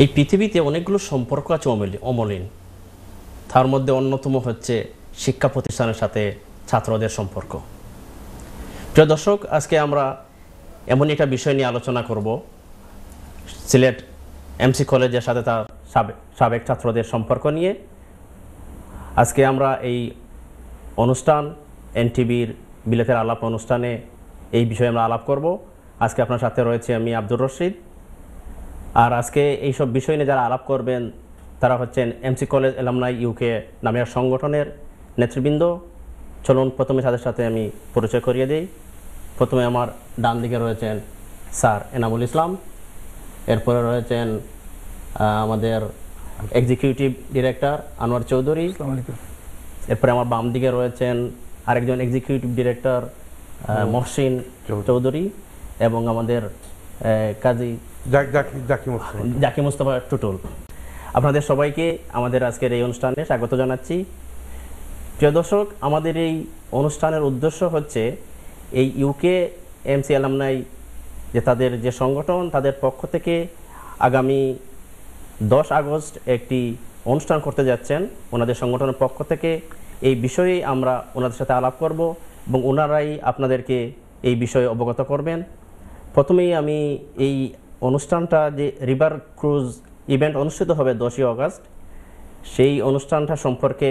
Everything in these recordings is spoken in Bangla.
এই পৃথিবীতে অনেকগুলো সম্পর্ক আছে অমলিন। তার মধ্যে অন্যতম হচ্ছে শিক্ষা প্রতিষ্ঠানের সাথে ছাত্রদের সম্পর্ক। প্রিয় দর্শক, আজকে আমরা এমন একটা বিষয় নিয়ে আলোচনা করব, সিলেট এমসি কলেজের সাথে তার সাবেক ছাত্রদের সম্পর্ক নিয়ে। আজকে আমরা এই অনুষ্ঠান এনটিভির বিলেতের আলাপ অনুষ্ঠানে এই বিষয়ে আমরা আলাপ করব। আজকে আপনার সাথে রয়েছে আমি আব্দুর রশিদ। আর আজকে এইসব বিষয় নিয়ে যারা আলাপ করবেন তারা হচ্ছেন এমসি কলেজ এলামনাই ইউকে নামের সংগঠনের নেতৃবৃন্দ। চলুন প্রথমে তাদের সাথে আমি পরিচয় করিয়ে দিই। প্রথমে আমার ডান দিকে রয়েছেন স্যার এনামুল ইসলাম, এরপরে রয়েছেন আমাদের এক্সিকিউটিভ ডিরেক্টর আনোয়ার চৌধুরী, এরপরে আমার বাম দিকে রয়েছেন আরেকজন এক্সিকিউটিভ ডিরেক্টর মহসিন চৌধুরী এবং আমাদের কাজী জাকি মুস্তাফা টুটুল। আপনাদের সবাইকে আমাদের আজকের এই অনুষ্ঠানে স্বাগত জানাচ্ছি। প্রিয় দর্শক, আমাদের এই অনুষ্ঠানের উদ্দেশ্য হচ্ছে এই ইউকে এমসি এলামনাই যে তাদের যে সংগঠন, তাদের পক্ষ থেকে আগামী 10 আগস্ট একটি অনুষ্ঠান করতে যাচ্ছেন ওনাদের সংগঠনের পক্ষ থেকে। এই বিষয়ে আমরা ওনাদের সাথে আলাপ করব এবং ওনারাই আপনাদেরকে এই বিষয়ে অবগত করবেন। প্রথমেই আমি এই অনুষ্ঠানটা যে রিভার ক্রুজ ইভেন্ট অনুষ্ঠিত হবে 10ই আগস্ট, সেই অনুষ্ঠানটা সম্পর্কে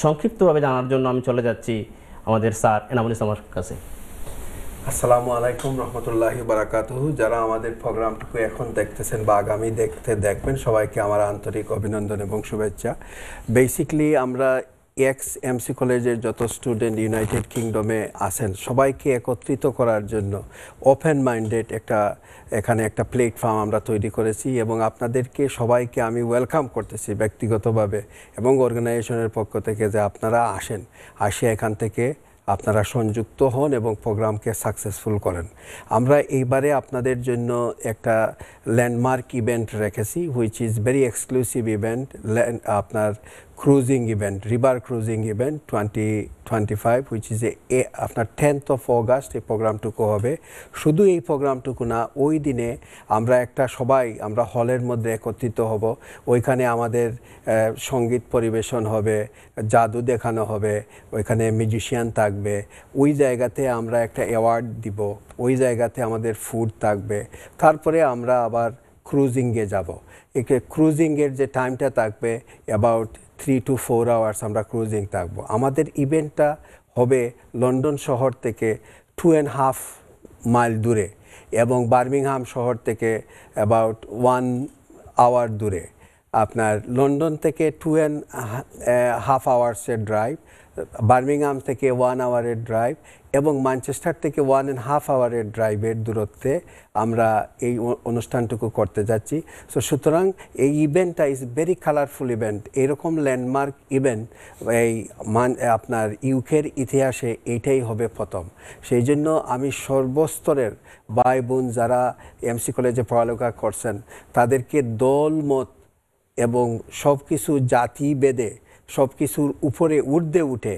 সংক্ষিপ্তভাবে জানার জন্য আমি চলে যাচ্ছি আমাদের স্যার এনামুল ইসলামের কাছে। আসসালামু আলাইকুম রহমতুল্লাহি বারাকাতুহু। যারা আমাদের প্রোগ্রামটুকু এখন দেখতেছেন বা আগামী দেখবেন, সবাইকে আমার আন্তরিক অভিনন্দন এবং শুভেচ্ছা। বেসিক্যালি আমরা এমসি কলেজের যত স্টুডেন্ট ইউনাইটেড কিংডমে আছেন সবাইকে একত্রিত করার জন্য ওপেন মাইন্ডেড এখানে একটা প্ল্যাটফর্ম আমরা তৈরি করেছি এবং আপনাদেরকে সবাইকে আমি ওয়েলকাম করতেছি ব্যক্তিগতভাবে এবং অর্গানাইজেশনের পক্ষ থেকে যে আপনারা আসে এখান থেকে আপনারা সংযুক্ত হন এবং প্রোগ্রামকে সাকসেসফুল করেন। আমরা এইবারে আপনাদের জন্য একটা ল্যান্ডমার্ক ইভেন্ট রেখেছি, which is very exclusive event, আপনার cruising event, river cruising event 2025, which is আপনার 10th of August এই প্রোগ্রামটুকু হবে। শুধু এই প্রোগ্রামটুকু না, ওই দিনে আমরা আমরা হলের মধ্যে একত্রিত হব। ওইখানে আমাদের সঙ্গীত পরিবেশন হবে, জাদু দেখানো হবে, ওইখানে মিউজিশিয়ান থাকবে। ওই জায়গাতে আমরা একটা অ্যাওয়ার্ড দিব, ওই জায়গাতে আমাদের ফুড থাকবে। তারপরে আমরা আবার ক্রুজিংয়ে যাব। ক্রুজিংয়ের যে টাইমটা থাকবে অ্যাবাউট 3 to 4 hours আমরা ক্রুজিং থাকবো। আমাদের ইভেন্টটা হবে লন্ডন শহর থেকে 2.5 মাইল দূরে এবং বার্মিংহাম শহর থেকে অ্যাবাউট 1 hour দূরে। আপনার লন্ডন থেকে 2.5 hours-এর ড্রাইভ, বার্মিংহাম থেকে 1 hour-এর ড্রাইভ এবং ম্যানচেস্টার থেকে 1.5 hour-এর ড্রাইভের দূরত্বে আমরা এই অনুষ্ঠানটুকু করতে যাচ্ছি। সুতরাং এই ইভেন্টটা ইজ ভেরি কালারফুল ইভেন্ট। এরকম ল্যান্ডমার্ক ইভেন্ট আপনার ইউকের ইতিহাসে এইটাই হবে প্রথম। সেই জন্য আমি সর্বস্তরের ভাই বোন যারা এমসি কলেজে পড়ালেখা করছেন তাদেরকে দলমত এবং সব কিছু জাতি বেদে সব কিছুর উপরে ঊর্ধ্বে উঠে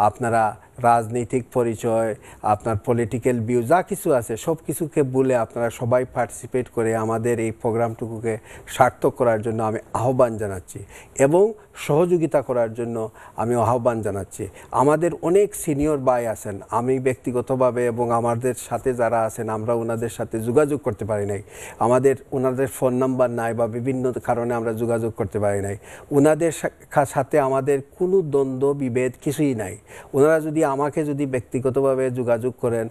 আপনারা রাজনৈতিক পরিচয়, আপনার পলিটিক্যাল ভিউ যা কিছু আছে সব কিছুকে বলে আপনারা সবাই পার্টিসিপেট করে আমাদের এই প্রোগ্রামটুকুকে সার্থক করার জন্য আমি আহ্বান জানাচ্ছি এবং সহযোগিতা করার জন্য আমি আহ্বান জানাচ্ছি। আমাদের অনেক সিনিয়র ভাই আছেন, আমি ব্যক্তিগতভাবে এবং আমাদের সাথে যারা আছেন আমরা ওনাদের সাথে যোগাযোগ করতে পারি নাই, ওনাদের ফোন নাম্বার নাই বা বিভিন্ন কারণে আমরা যোগাযোগ করতে পারি নাই। ওনাদের সাথে আমাদের কোনো দ্বন্দ্ব বিভেদ কিছুই নাই। ওনারা আমাকে যদি ব্যক্তিগতভাবে যোগাযোগ করেন,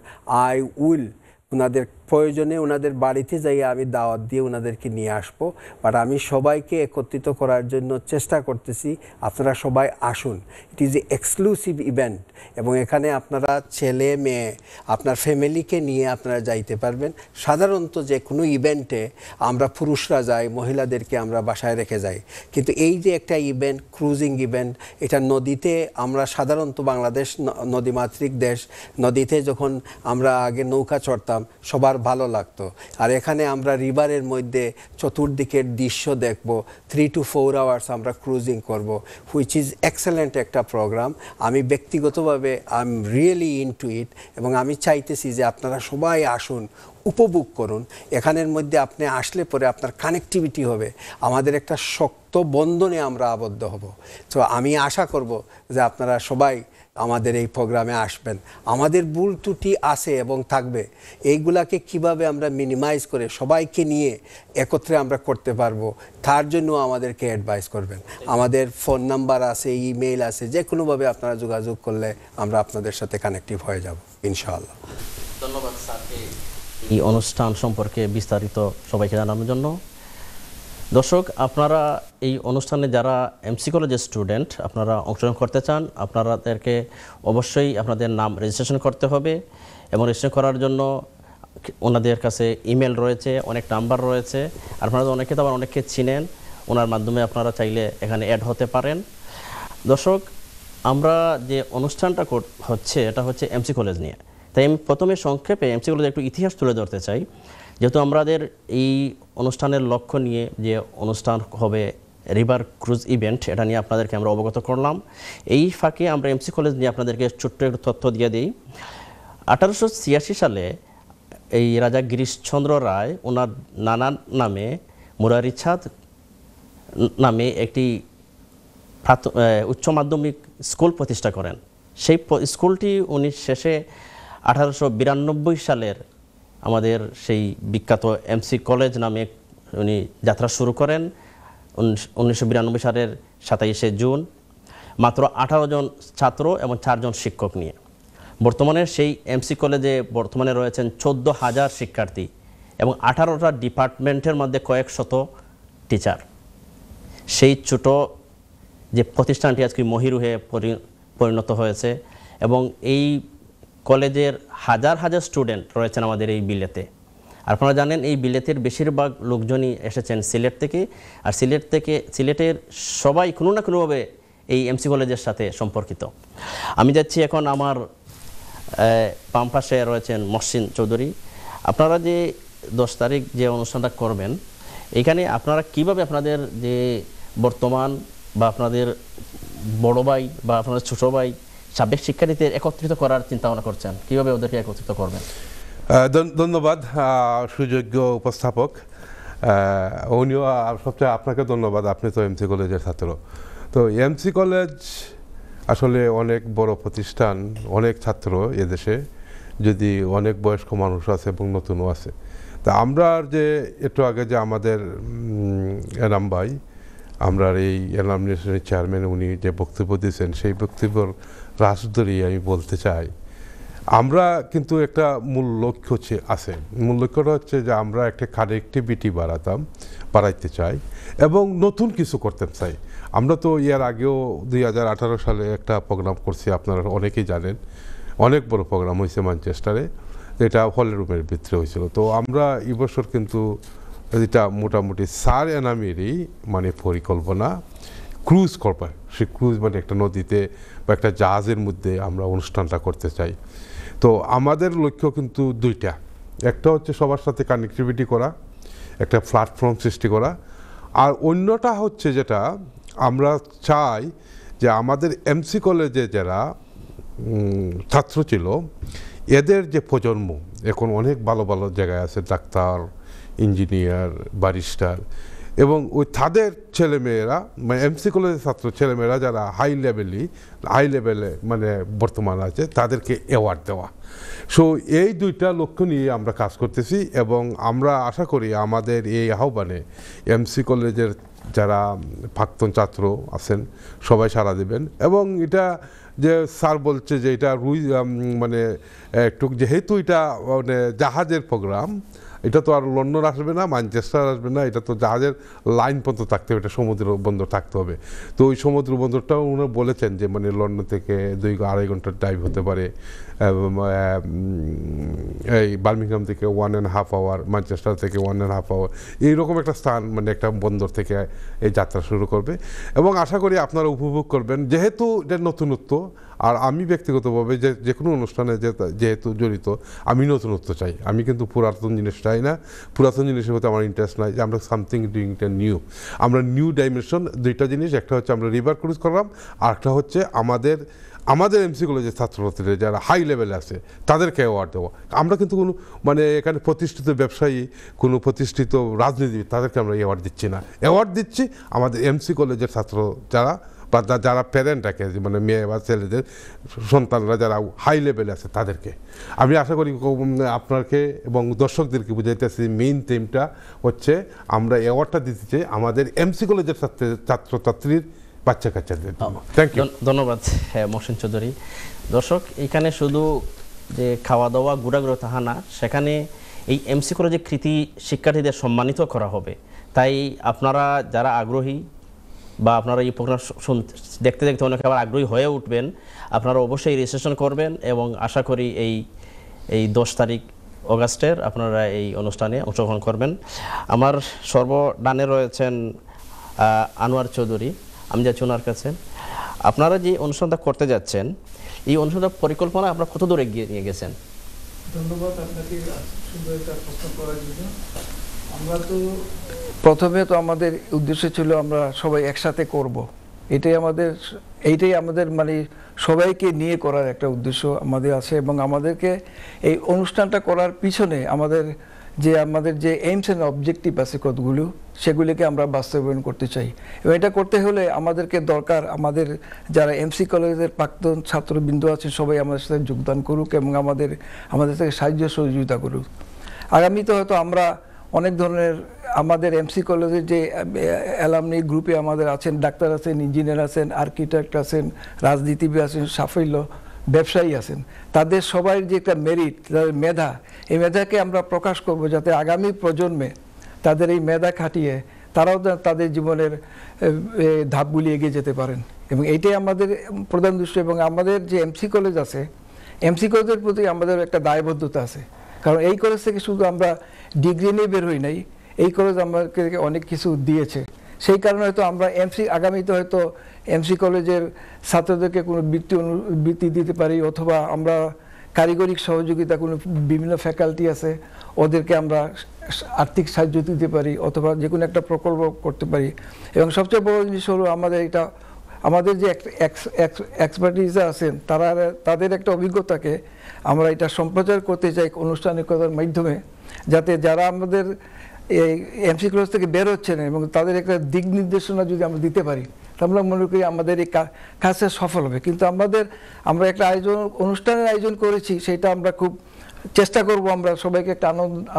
আই উইল ওনাদের প্রয়োজনে ওনাদের বাড়িতে যাই আমি দাওয়াত দিয়ে ওনাদেরকে নিয়ে আসবো। বাট আমি সবাইকে একত্রিত করার জন্য চেষ্টা করতেছি, আপনারা সবাই আসুন। It is a exclusive event এবং এখানে আপনারা ছেলে মেয়ে আপনার ফ্যামিলিকে নিয়ে আপনারা যাইতে পারবেন। সাধারণত যে কোনো ইভেন্টে আমরা পুরুষরা যাই, মহিলাদেরকে আমরা বাসায় রেখে যাই, কিন্তু এই যে একটা ইভেন্ট, ক্রুজিং ইভেন্ট, এটা নদীতে আমরা সাধারণত বাংলাদেশ নদীমাতৃক দেশ, নদীতে যখন আমরা আগে নৌকা চড়তাম সবার ভালো লাগতো। আর এখানে আমরা রিভারের মধ্যে চতুর্দিকের দৃশ্য দেখব, 3 to 4 hours আমরা ক্রুজিং করব, হুইচ ইজ এক্সেলেন্ট একটা প্রোগ্রাম। আমি ব্যক্তিগতভাবে আই এম রিয়েলি ইনটু ইট এবং আমি চাইতেছি যে আপনারা সবাই আসুন, উপভোগ করুন। এখানের মধ্যে আপনি আসলে পরে আপনার কানেক্টিভিটি হবে, আমাদের একটা শক্ত বন্ধনে আমরা আবদ্ধ হব। তো আমি আশা করব যে আপনারা সবাই আমাদের এই প্রোগ্রামে আসবেন। আমাদের ভুল ত্রুটি আছে এবং থাকবে, এইগুলাকে কিভাবে আমরা মিনিমাইজ করে সবাইকে নিয়ে একত্রে আমরা করতে পারবো, তার জন্য আমাদেরকে অ্যাডভাইস করবেন। আমাদের ফোন নাম্বার আছে, ইমেইল আছে, যে কোনোভাবে আপনারা যোগাযোগ করলে আমরা আপনাদের সাথে কানেক্টিভ হয়ে যাব ইনশাআল্লাহ। ধন্যবাদ স্যারকে এই অনুষ্ঠান সম্পর্কে বিস্তারিত সবাইকে জানানোর জন্য। দর্শক, আপনারা এই অনুষ্ঠানে যারা এমসি কলেজের স্টুডেন্ট আপনারা অংশগ্রহণ করতে চান, আপনাদেরকে অবশ্যই আপনাদের নাম রেজিস্ট্রেশন করতে হবে এবং রেজিস্ট্রেশন করার জন্য ওনাদের কাছে ইমেল রয়েছে, অনেক নাম্বার রয়েছে। আপনারা অনেকে তো আবার অনেককে চিনেন, ওনার মাধ্যমে আপনারা চাইলে এখানে অ্যাড হতে পারেন। দর্শক, আমরা যে অনুষ্ঠানটা হচ্ছে এটা হচ্ছে এমসি কলেজ নিয়ে, তাই আমি প্রথমে সংক্ষেপে এমসি কলেজের একটু ইতিহাস তুলে ধরতে চাই। যেহেতু আমাদের এই অনুষ্ঠানের লক্ষ্য নিয়ে যে অনুষ্ঠান হবে রিভার ক্রুজ ইভেন্ট, এটা নিয়ে আপনাদেরকে আমরা অবগত করলাম। এই ফাঁকে আমরা এমসি কলেজ নিয়ে আপনাদেরকে ছোট্ট একটু তথ্য দিয়ে দিই। 1886 সালে এই রাজা গিরিশচন্দ্র রায় ওনার নানার নামে মুরারিচাঁদ নামে একটি উচ্চ মাধ্যমিক স্কুল প্রতিষ্ঠা করেন। সেই স্কুলটি উনি শেষে 1892 সালের আমাদের সেই বিখ্যাত এমসি কলেজ নামে উনি যাত্রা শুরু করেন 1992 সালের 27শে জুন, মাত্র 18 জন ছাত্র এবং 4 জন শিক্ষক নিয়ে। বর্তমানে সেই এমসি কলেজে বর্তমানে রয়েছেন 14,000 শিক্ষার্থী এবং 18টা ডিপার্টমেন্টের মধ্যে কয়েক শত টিচার। সেই ছোট যে প্রতিষ্ঠানটি আজকে মহিরুহে পরিণত হয়েছে এবং এই কলেজের হাজার হাজার স্টুডেন্ট রয়েছেন আমাদের এই বিলেতে। আপনারা জানেন এই বিলেতের বেশিরভাগ লোকজনই এসেছেন সিলেট থেকে, আর সিলেটের সবাই কোনো না কোনোভাবে এই এমসি কলেজের সাথে সম্পর্কিত। আমি যাচ্ছি এখন আমার বাম পাশে রয়েছেন মহসিন চৌধুরী। আপনারা যে 10 তারিখ যে অনুষ্ঠানটা করবেন, এখানে আপনারা কিভাবে আপনাদের যে বর্তমান বা আপনাদের বড় ভাই বা আপনাদের ছোটো ভাই সাবেক শিক্ষার্থীদের একত্রিত করার চিন্তা ভাবনা করছেন, কিভাবে ওদেরকে একত্রিত করবেন? ধন্যবাদ সুযোগ্য উপস্থাপক, উনিও সবচেয়ে আপনাকে ধন্যবাদ, আপনি তো এমসি কলেজের ছাত্র। তো এমসি কলেজ আসলে অনেক বড় প্রতিষ্ঠান, অনেক ছাত্র এদেশে, যদি অনেক বয়স্ক মানুষ আছে এবং নতুনও আছে। তা আমরা যে একটু আগে যে আমাদের এনাম ভাই, আমরা এই এনামিনেশনের চেয়ারম্যান, উনি যে বক্তব্য দিয়েছেন সেই বক্তব্যর রাশ ধরেই আমি বলতে চাই, আমরা কিন্তু একটা মূল লক্ষ্য আছে। মূল লক্ষ্যটা হচ্ছে যে আমরা একটা কানেক্টিভিটি বাড়াইতে চাই এবং নতুন কিছু করতে চাই। আমরা তো এর আগেও 2018 সালে একটা প্রোগ্রাম করছি, আপনারা অনেকেই জানেন, অনেক বড় প্রোগ্রাম হয়েছে ম্যানচেস্টারে, এটা হলের রুমের ভিতরে হয়েছিল। তো আমরা এবছর কিন্তু এটা মোটামুটি স্যার এনামেরই মানে পরিকল্পনা ক্রুজ করবা, সে ক্রুজ মানে একটা নদীতে বা একটা জাহাজের মধ্যে আমরা অনুষ্ঠানটা করতে চাই। তো আমাদের লক্ষ্য কিন্তু দুইটা, একটা হচ্ছে সবার সাথে কানেক্টিভিটি করা, একটা প্ল্যাটফর্ম সৃষ্টি করা, আর অন্যটা হচ্ছে যেটা আমরা চাই যে আমাদের এমসি কলেজে যারা ছাত্র ছিল এদের যে প্রজন্ম এখন অনেক ভালো ভালো জায়গায় আছে, ডাক্তার, ইঞ্জিনিয়ার, ব্যারিস্টার, এবং ওই তাদের ছেলেমেয়েরা মানে এমসি কলেজের ছাত্র ছেলেমেয়েরা যারা হাই লেভেলে মানে বর্তমান আছে তাদেরকে অ্যাওয়ার্ড দেওয়া। সো এই দুইটা লক্ষ্য নিয়ে আমরা কাজ করতেছি এবং আমরা আশা করি আমাদের এই আহ্বানে এমসি কলেজের যারা প্রাক্তন ছাত্র আছেন সবাই সাড়া দেবেন। এবং এটা যে স্যার বলছে যে এটা মানে একটু যেহেতু এটা মানে জাহাজের প্রোগ্রাম, এটা তো আর লন্ডন আসবে না, ম্যানচেস্টার আসবে না, এটা তো জাহাজের লাইন পর্যন্ত থাকতে হবে, এটা সমুদ্র বন্দর থাকতে হবে। তো ওই সমুদ্র বন্দরটাও উনি বলেছেন যে মানে লন্ডন থেকে 2-2.5 ঘন্টার ড্রাইভ হতে পারে, এই বার্মিংহাম থেকে 1.5 আওয়ার, ম্যানচেস্টার থেকে 1.5 আওয়ার, এইরকম একটা স্থান মানে একটা বন্দর থেকে এই যাত্রা শুরু করবে। এবং আশা করি আপনারা উপভোগ করবেন, যেহেতু এটা নতুনত্ব আর আমি ব্যক্তিগতভাবে যে কোনো অনুষ্ঠানে যেহেতু জড়িত, আমি নতুনত্ব চাই। আমি কিন্তু পুরাতন জিনিস চাই না, পুরাতন জিনিসের প্রতি আমার ইন্টারেস্ট নাই, যে আমরা সামথিং ডুইং ইট নিউ। আমরা নিউ ডাইমেনশন, দুইটা জিনিস, একটা হচ্ছে আমরা রিভার ক্রুজ করলাম, আর একটা হচ্ছে আমাদের এমসি কলেজের ছাত্রছাত্রীরা যারা হাই লেভেলে আছে তাদেরকে অ্যাওয়ার্ড দেওয়া। আমরা কিন্তু কোনো মানে এখানে প্রতিষ্ঠিত ব্যবসায়ী, কোনো প্রতিষ্ঠিত রাজনীতিবিদ তাদেরকে আমরা অ্যাওয়ার্ড দিচ্ছি না, অ্যাওয়ার্ড দিচ্ছি আমাদের এমসি কলেজের ছাত্র যারা বা যারা প্যারেন্ট থাকে, মানে মেয়ে বা ছেলেদের সন্তানরা যারা হাই লেভেলে আছে তাদেরকে। আমি আশা করি আপনাকে এবং দর্শকদেরকে বুঝাইতেছি, মেইন থিমটা হচ্ছে আমরা অ্যাওয়ার্ডটা দিতে চাই আমাদের এমসি কলেজের ছাত্রছাত্রীর বাচ্চা কাচ্চাদের। থ্যাংক ইউ, ধন্যবাদ মহসিন চৌধুরী। দর্শক, এখানে শুধু যে খাওয়া দাওয়া ঘোরাঘুরি তাহা না, সেখানে এই এমসি কলেজের কৃতি শিক্ষার্থীদের সম্মানিত করা হবে। তাই আপনারা যারা আগ্রহী বা আপনারা এই প্রোগ্রাম দেখতে দেখতে অনেকে আবার আগ্রহী হয়ে উঠবেন, আপনারা অবশ্যই রেজিস্ট্রেশন করবেন এবং আশা করি এই 10 তারিখ অগাস্টের আপনারা এই অনুষ্ঠানে অংশগ্রহণ করবেন। আমার সর্বডানে রয়েছেন আনোয়ার চৌধুরী, আমি যাচ্ছি ওনার কাছে। আপনারা যে অনুষ্ঠানটা করতে যাচ্ছেন, এই অনুষ্ঠানটার পরিকল্পনা আপনারা কত দূরে নিয়ে গেছেন? ধন্যবাদ আপনাকে সুন্দর একটা প্রশ্ন করার জন্য। আমরা তো প্রথমে তো আমাদের উদ্দেশ্য ছিল আমরা সবাই একসাথে করব, এইটাই আমাদের মানে সবাইকে নিয়ে করার একটা উদ্দেশ্য আমাদের আছে। এবং আমাদেরকে এই অনুষ্ঠানটা করার পিছনে আমাদের যে এইমস অ্যান্ড অবজেক্টিভ আছে কতগুলো, সেগুলিকে আমরা বাস্তবায়ন করতে চাই। এবং এটা করতে হলে আমাদেরকে দরকার আমাদের যারা এমসি কলেজের প্রাক্তন ছাত্রবৃন্দ আছেন সবাই আমাদের সাথে যোগদান করুক এবং আমাদের থেকে সাহায্য সহযোগিতা করুক। আগামীতে হয়তো আমরা অনেক ধরনের আমাদের এমসি কলেজের যে অ্যালামনি গ্রুপে আমাদের আছেন, ডাক্তার আছেন, ইঞ্জিনিয়ার আছেন, আর্কিটেক্ট আছেন, রাজনীতিবিদ আছেন, সাফল্য ব্যবসায়ী আছেন, তাদের সবাই যে একটা মেরিট, তাদের মেধা, এই মেধাকে আমরা প্রকাশ করব যাতে আগামী প্রজন্মে তাদের এই মেধা খাটিয়ে তারাও তাদের জীবনের ধাপগুলি এগিয়ে যেতে পারেন। এবং এইটাই আমাদের প্রধান দৃশ্য। এবং আমাদের যে এমসি কলেজ আছে, এমসি কলেজের প্রতি আমাদের একটা দায়বদ্ধতা আছে। কারণ এই কলেজ থেকে শুধু আমরা ডিগ্রি নিয়ে বের হই নাই, এই কলেজ আমাদেরকে অনেক কিছু দিয়েছে। সেই কারণে হয়তো আমরা আগামীতে হয়তো এমসি কলেজের ছাত্রদেরকে কোনো বৃত্তি দিতে পারি, অথবা আমরা কারিগরিক সহযোগিতা কোনো বিভিন্ন ফ্যাকাল্টি আছে ওদেরকে আমরা আর্থিক সাহায্য দিতে পারি, অথবা যে কোনো একটা প্রকল্প করতে পারি। এবং সবচেয়ে বড় জিনিস হলো আমাদের যে এক্সপার্টিস আছেন তাদের একটা অভিজ্ঞতাকে আমরা এটা সম্প্রচার করতে চাই আনুষ্ঠানিকতার মাধ্যমে, যাতে যারা আমাদের এই এমসি কলেজ থেকে বের হচ্ছেন এবং তাদের একটা দিক নির্দেশনা যদি আমরা দিতে পারি, আমরা মনে করি আমাদের এই কাজটা সফল হবে। কিন্তু আমরা একটা অনুষ্ঠানের আয়োজন করেছি, সেটা আমরা খুব চেষ্টা করব আমরা সবাইকে একটা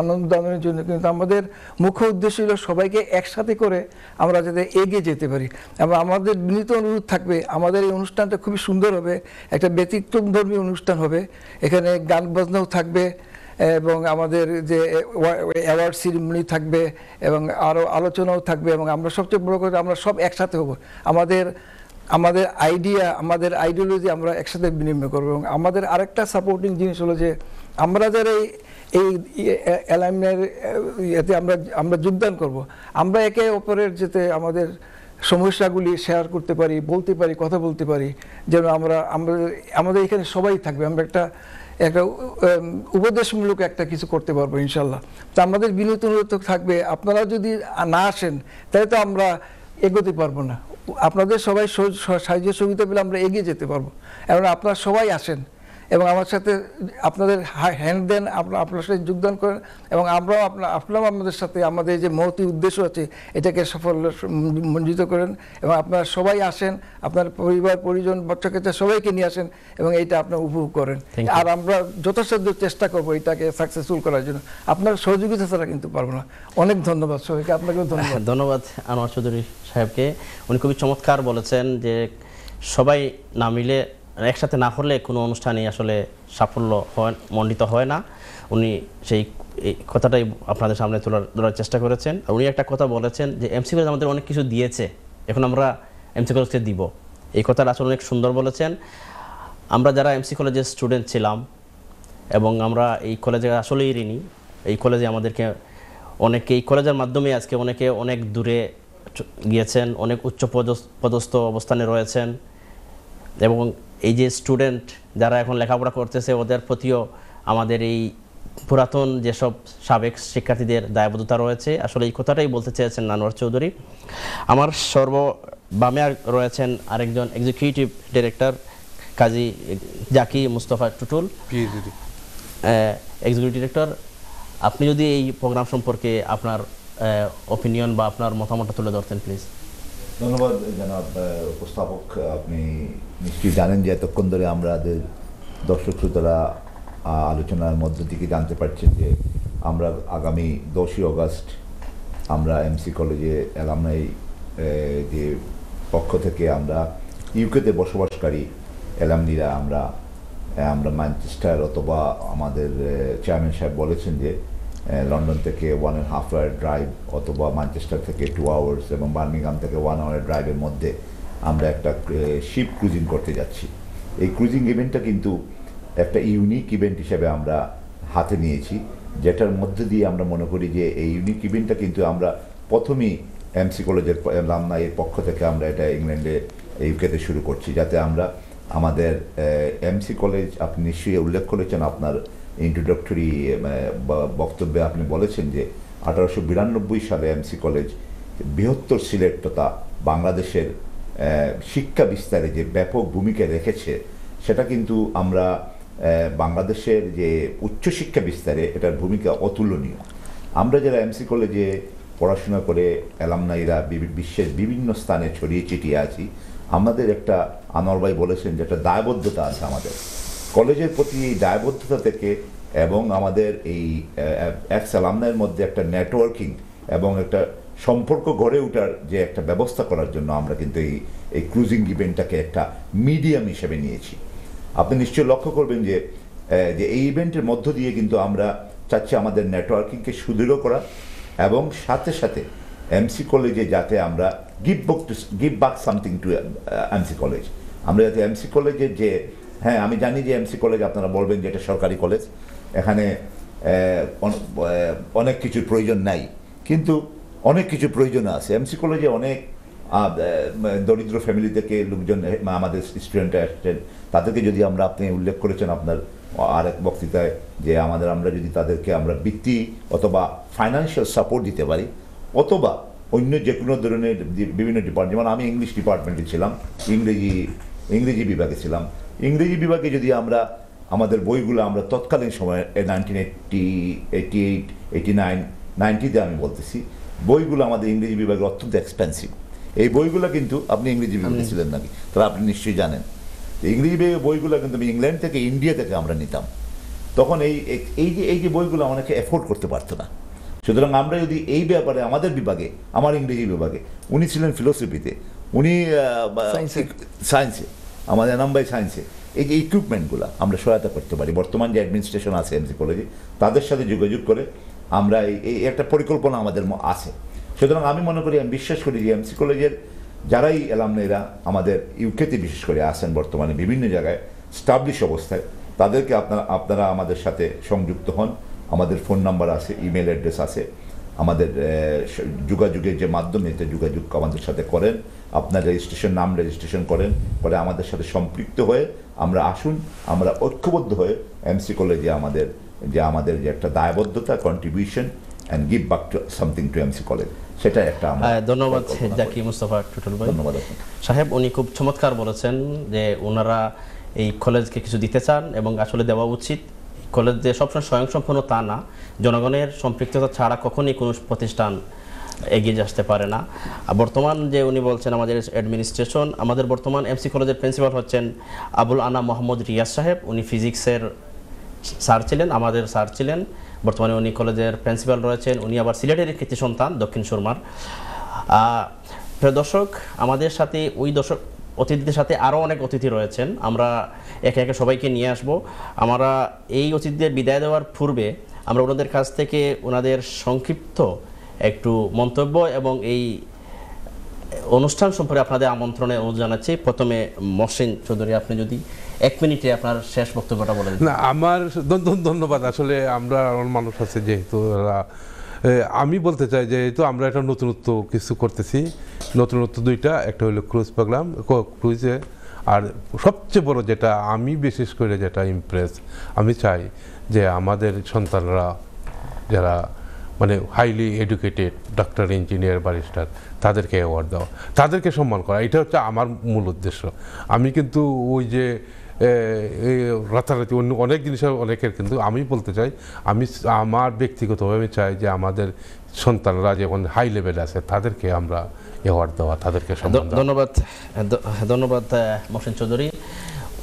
আনন্দ দানের জন্য। কিন্তু আমাদের মুখ্য উদ্দেশ্য হলো সবাইকে একসাথে করে আমরা যাতে এগিয়ে যেতে পারি। এবং আমাদের বিনীত অনুরোধ থাকবে, আমাদের এই অনুষ্ঠানটা খুবই সুন্দর হবে, একটা ব্যতিক্রমধর্মী অনুষ্ঠান হবে। এখানে গান বাজনাও থাকবে এবং আমাদের যে অ্যাওয়ার্ড সেরিমনি থাকবে এবং আরও আলোচনাও থাকবে। এবং আমরা সবচেয়ে বড় করে আমরা সব একসাথে হব, আমাদের আইডিয়া, আমাদের আইডিওলজি আমরা একসাথে বিনিময় করবো। এবং আমাদের আরেকটা সাপোর্টিং জিনিস হলো যে আমরা যারা এই অ্যালামনাই এতে আমরা যোগদান করব, আমরা একে অপরের যাতে আমাদের সমস্যাগুলি শেয়ার করতে পারি, বলতে পারি, কথা বলতে পারি, যেন আমাদের এখানে সবাই থাকবে, আমরা একটা উপদেশমূলক একটা কিছু করতে পারবো ইনশাল্লাহ। তো আমাদের বিনীত অনুরোধ থাকবে, আপনারা যদি না আসেন তাহলে তো আমরা এগোতে পারবো না। আপনাদের সবাই সাহায্য সহযোগিতা পেলে আমরা এগিয়ে যেতে পারবো। এবং আপনারা সবাই আসেন এবং আমার সাথে আপনাদের হ্যান্ড দেন, আপনার সাথে যোগদান করেন এবং আপনারাও আমাদের সাথে আমাদের যে মহতি উদ্দেশ্য আছে এটাকে মঞ্জিত করেন। এবং আপনারা সবাই আসেন, আপনার পরিবার পরিজন বাচ্চা কাচ্চা সবাইকে নিয়ে আসেন এবং এইটা আপনারা উপভোগ করেন। আর আমরা যথাসাধ্য চেষ্টা করবো এটাকে সাকসেসফুল করার জন্য। আপনার সহযোগিতা ছাড়া কিন্তু পারবো না। অনেক ধন্যবাদ সবাইকে, আপনাকেও ধন্যবাদ। ধন্যবাদ আনোয়ার চৌধুরী সাহেবকে, উনি খুবই চমৎকার বলেছেন যে সবাই না মিলে একসাথে না হলে কোনো অনুষ্ঠানই আসলে সাফল্য মণ্ডিত হয় না। উনি সেই কথাটাই আপনাদের সামনে তোলার চেষ্টা করেছেন। আর উনি একটা কথা বলেছেন যে এমসি কলেজ আমাদের অনেক কিছু দিয়েছে, এখন আমরা এমসি কলেজকে দিব। এই কথাটা আসলে অনেক সুন্দর বলেছেন। আমরা যারা এমসি কলেজের স্টুডেন্ট ছিলাম এবং আমরা এই কলেজে আসলেই ঋণী। এই কলেজে আমাদেরকে অনেকে, এই কলেজের মাধ্যমে আজকে অনেকে অনেক দূরে গিয়েছেন, অনেক উচ্চ পদস্থ অবস্থানে রয়েছেন এবং এই যে স্টুডেন্ট যারা এখন লেখাপড়া করতেছে ওদের প্রতিও আমাদের এই পুরাতন যেসব সাবেক শিক্ষার্থীদের দায়বদ্ধতা রয়েছে, আসলে এই কথাটাই বলতে চেয়েছেন আনোয়ার চৌধুরী। আমার বামে রয়েছেন আরেকজন এক্সিকিউটিভ ডিরেক্টর কাজী জাকি মুস্তফা টুটুল, এক্সিকিউটিভ ডিরেক্টর। আপনি যদি এই প্রোগ্রাম সম্পর্কে আপনার অপিনিয়ন বা আপনার মতামতটা তুলে ধরতেন প্লিজ। ধন্যবাদ জনাব উপস্থাপক। আপনি নিশ্চয়ই জানেন যে এতক্ষণ ধরে আমাদের দর্শক শ্রোতারা আলোচনার মধ্য থেকে জানতে পারছেন যে আমরা আগামী 10ই অগাস্ট আমরা এমসি কলেজে অ্যালামনাই যে পক্ষ থেকে আমরা ইউকেতে বসবাসকারী অ্যালামনিরা আমরা ম্যানচেস্টার অথবা আমাদের চেয়ারম্যান সাহেব বলেছেন যে লন্ডন থেকে 1.5 hour ড্রাইভ অথবা ম্যানচেস্টার থেকে 2 hours এবং বার্মিংহাম থেকে 1 hour ড্রাইভের মধ্যে আমরা একটা শিপ ক্রুজিং করতে যাচ্ছি। এই ক্রুজিং ইভেন্টটা কিন্তু একটা ইউনিক ইভেন্ট হিসেবে আমরা হাতে নিয়েছি, যেটার মধ্যে দিয়ে আমরা মনে করি যে এই ইউনিক ইভেন্টটা কিন্তু আমরা প্রথমেই এমসি কলেজের অ্যালামনাইয়ের পক্ষ থেকে আমরা এটা ইংল্যান্ডে ইউকেতে শুরু করছি, যাতে আমরা আমাদের এমসি কলেজ, আপনি নিশ্চয়ই উল্লেখ করেছেন আপনার ইন্ট্রোডাক্টরি বক্তব্যে আপনি বলেছেন যে 1892 সালে এমসি কলেজ বৃহত্তর সিলেট তথা বাংলাদেশের শিক্ষা বিস্তারে যে ব্যাপক ভূমিকা রেখেছে, সেটা কিন্তু আমরা বাংলাদেশের যে উচ্চশিক্ষা বিস্তারে এটার ভূমিকা অতুলনীয়। আমরা যারা এমসি কলেজে পড়াশোনা করে অ্যালামনাইরা বিশ্বের বিভিন্ন স্থানে ছড়িয়ে ছিটিয়ে আছি, আমাদের একটা, আনোয়ার ভাই বলেছেন যে একটা দায়বদ্ধতা আছে আমাদের কলেজের প্রতি। এই দায়বদ্ধতা থেকে এবং আমাদের এই এক্স অ্যালামনাইয়ের মধ্যে একটা নেটওয়ার্কিং এবং একটা সম্পর্ক গড়ে ওঠার যে একটা ব্যবস্থা করার জন্য আমরা কিন্তু এই ক্রুজিং ইভেন্টটাকে একটা মিডিয়াম হিসেবে নিয়েছি। আপনি নিশ্চয়ই লক্ষ্য করবেন যে এই ইভেন্টের মধ্য দিয়ে কিন্তু আমরা চাচ্ছি আমাদের নেটওয়ার্কিংকে সুদৃঢ় করা এবং সাথে সাথে এমসি কলেজে যাতে আমরা give back something to MC college. আমরা যাতে এমসি কলেজের যে, হ্যাঁ আমি জানি যে এমসি কলেজ আপনারা বলবেন যে এটা সরকারি কলেজ, এখানে অনেক কিছুর প্রয়োজন নাই, কিন্তু অনেক কিছু প্রয়োজন আছে। এমসি কলেজে অনেক দরিদ্র ফ্যামিলি থেকে লোকজন আমাদের স্টুডেন্টরা আসছেন, তাদেরকে যদি আপনি উল্লেখ করেছেন আপনার আরেক বক্তৃতায় যে আমরা যদি তাদেরকে আমরা বৃত্তি অথবা ফাইন্যান্সিয়াল সাপোর্ট দিতে পারি, অথবা অন্য যে কোনো ধরনের বিভিন্ন ডিপার্টমেন্ট, যেমন আমি ইংলিশ ডিপার্টমেন্টে ছিলাম, ইংরেজি বিভাগে ছিলাম, ইংরেজি বিভাগে যদি আমরা আমাদের বইগুলো আমরা তৎকালীন সময়ে 1988, 89, 90-তে আমি বলতেছি, বইগুলো আমাদের ইংরেজি বিভাগে অত্যন্ত এক্সপেন্সিভ। এই বইগুলো কিন্তু আপনি ইংরেজি বিভাগে ছিলেন নাকি, তাহলে আপনি নিশ্চয়ই জানেন ইংরেজি বিভাগে বইগুলো কিন্তু আমি ইংল্যান্ড থেকে, ইন্ডিয়া থেকে আমরা নিতাম। তখন এই যে বইগুলো অনেকে এফোর্ড করতে পারতো না। সুতরাং আমরা যদি এই ব্যাপারে আমাদের বিভাগে, আমার ইংরেজি বিভাগে, উনি ছিলেন ফিলোসফিতে, উনি সায়েন্সে, আমাদের নাম্বাই সায়েন্সে, এই যে ইকুইপমেন্টগুলো আমরা সহায়তা করতে পারি। বর্তমান যে অ্যাডমিনিস্ট্রেশন আছে এমসি কলেজে, তাদের সাথে যোগাযোগ করে আমরা এই একটা পরিকল্পনা আমাদের আছে। সুতরাং আমি মনে করি, আমি বিশ্বাস করি যে এমসি কলেজের যারাই অ্যালামনাইরা আমাদের ইউকেতে বিশেষ করে আছেন বর্তমানে বিভিন্ন জায়গায় স্টাবলিশ অবস্থায়, তাদেরকে আপনারা আমাদের সাথে সংযুক্ত হন। আমাদের ফোন নাম্বার আছে, ইমেল অ্যাড্রেস আছে, আমাদের যোগাযোগের যে মাধ্যম, এতে যোগাযোগ আমাদের সাথে করেন, আপনার নাম রেজিস্ট্রেশন করেন, পরে আমাদের সাথে সম্পৃক্ত হয়ে আমরা আসুন, আমরা ঐক্যবদ্ধ হয়ে এমসি কলেজে আমাদের যে একটা দায়বদ্ধতা, contribution and give back to something to MC college, সেটা একটা। ধন্যবাদ জাকি মুস্তফা টুটুল ভাই। ধন্যবাদ সাহেব, উনি খুব চমৎকার বলেছেন যে ওনারা এই কলেজকে কিছু দিতে চান এবং আসলে দেওয়া উচিত। কলেজ যে সবসময় স্বয়ংসম্পূর্ণ তা না, জনগণের সম্পৃক্ততা ছাড়া কখনই কোনো প্রতিষ্ঠান এগিয়ে আসতে পারে না। বর্তমান যে উনি বলছেন আমাদের অ্যাডমিনিস্ট্রেশন, আমাদের বর্তমান এমসি কলেজের প্রিন্সিপাল হচ্ছেন আবুল আনা মোহাম্মদ রিয়াজ সাহেব। উনি ফিজিক্সের স্যার ছিলেন, আমাদের স্যার ছিলেন। বর্তমানে উনি কলেজের প্রিন্সিপাল রয়েছেন। উনি আবার সিলেটের কৃতি সন্তান, দক্ষিণ সুরমার। প্রিয় দর্শক, আমাদের সাথে অতিথিদের সাথে আরও অনেক অতিথি রয়েছেন। আমরা একে একে সবাইকে নিয়ে আসব। আমরা এই অতিথিদের বিদায় দেওয়ার পূর্বে আমরা ওনাদের কাছ থেকে ওনাদের সংক্ষিপ্ত একটু মন্তব্য এবং এই অনুষ্ঠান সম্পর্কে আপনাদের আমন্ত্রণে অনুরোধ জানাচ্ছি। প্রথমে মহসিন চৌধুরী, আপনি যদি 1 মিনিটে আপনার শেষ বক্তব্যটা বলেন। না, আমার ধন্যবাদ। আসলে আমরা মানুষ আছে যেহেতু, আমি বলতে চাই যেহেতু আমরা একটা নতুনত্ব কিছু করতেছি, নতুনত্ব দুইটা, একটা হলো ক্রুজ প্রোগ্রাম, ক্রুজে আর সবচেয়ে বড় যেটা আমি বিশেষ করে যেটা ইমপ্রেস, আমি চাই যে আমাদের সন্তানরা যারা মানে highly educated doctor, engineer, barrister, তাদেরকে অ্যাওয়ার্ড দেওয়া, তাদেরকে সম্মান করা, এটা হচ্ছে আমার মূল উদ্দেশ্য। আমি কিন্তু ওই যে রাতারাতি অন্য অনেক জিনিসের অনেকের, কিন্তু আমি বলতে চাই আমার ব্যক্তিগতভাবে আমি চাই যে আমাদের সন্তানরা যেমন হাই লেভেলে আছে তাদেরকে আমরা অ্যাওয়ার্ড দেওয়া, তাদেরকে সম্মান দেওয়া। ধন্যবাদ মহসিন চৌধুরী।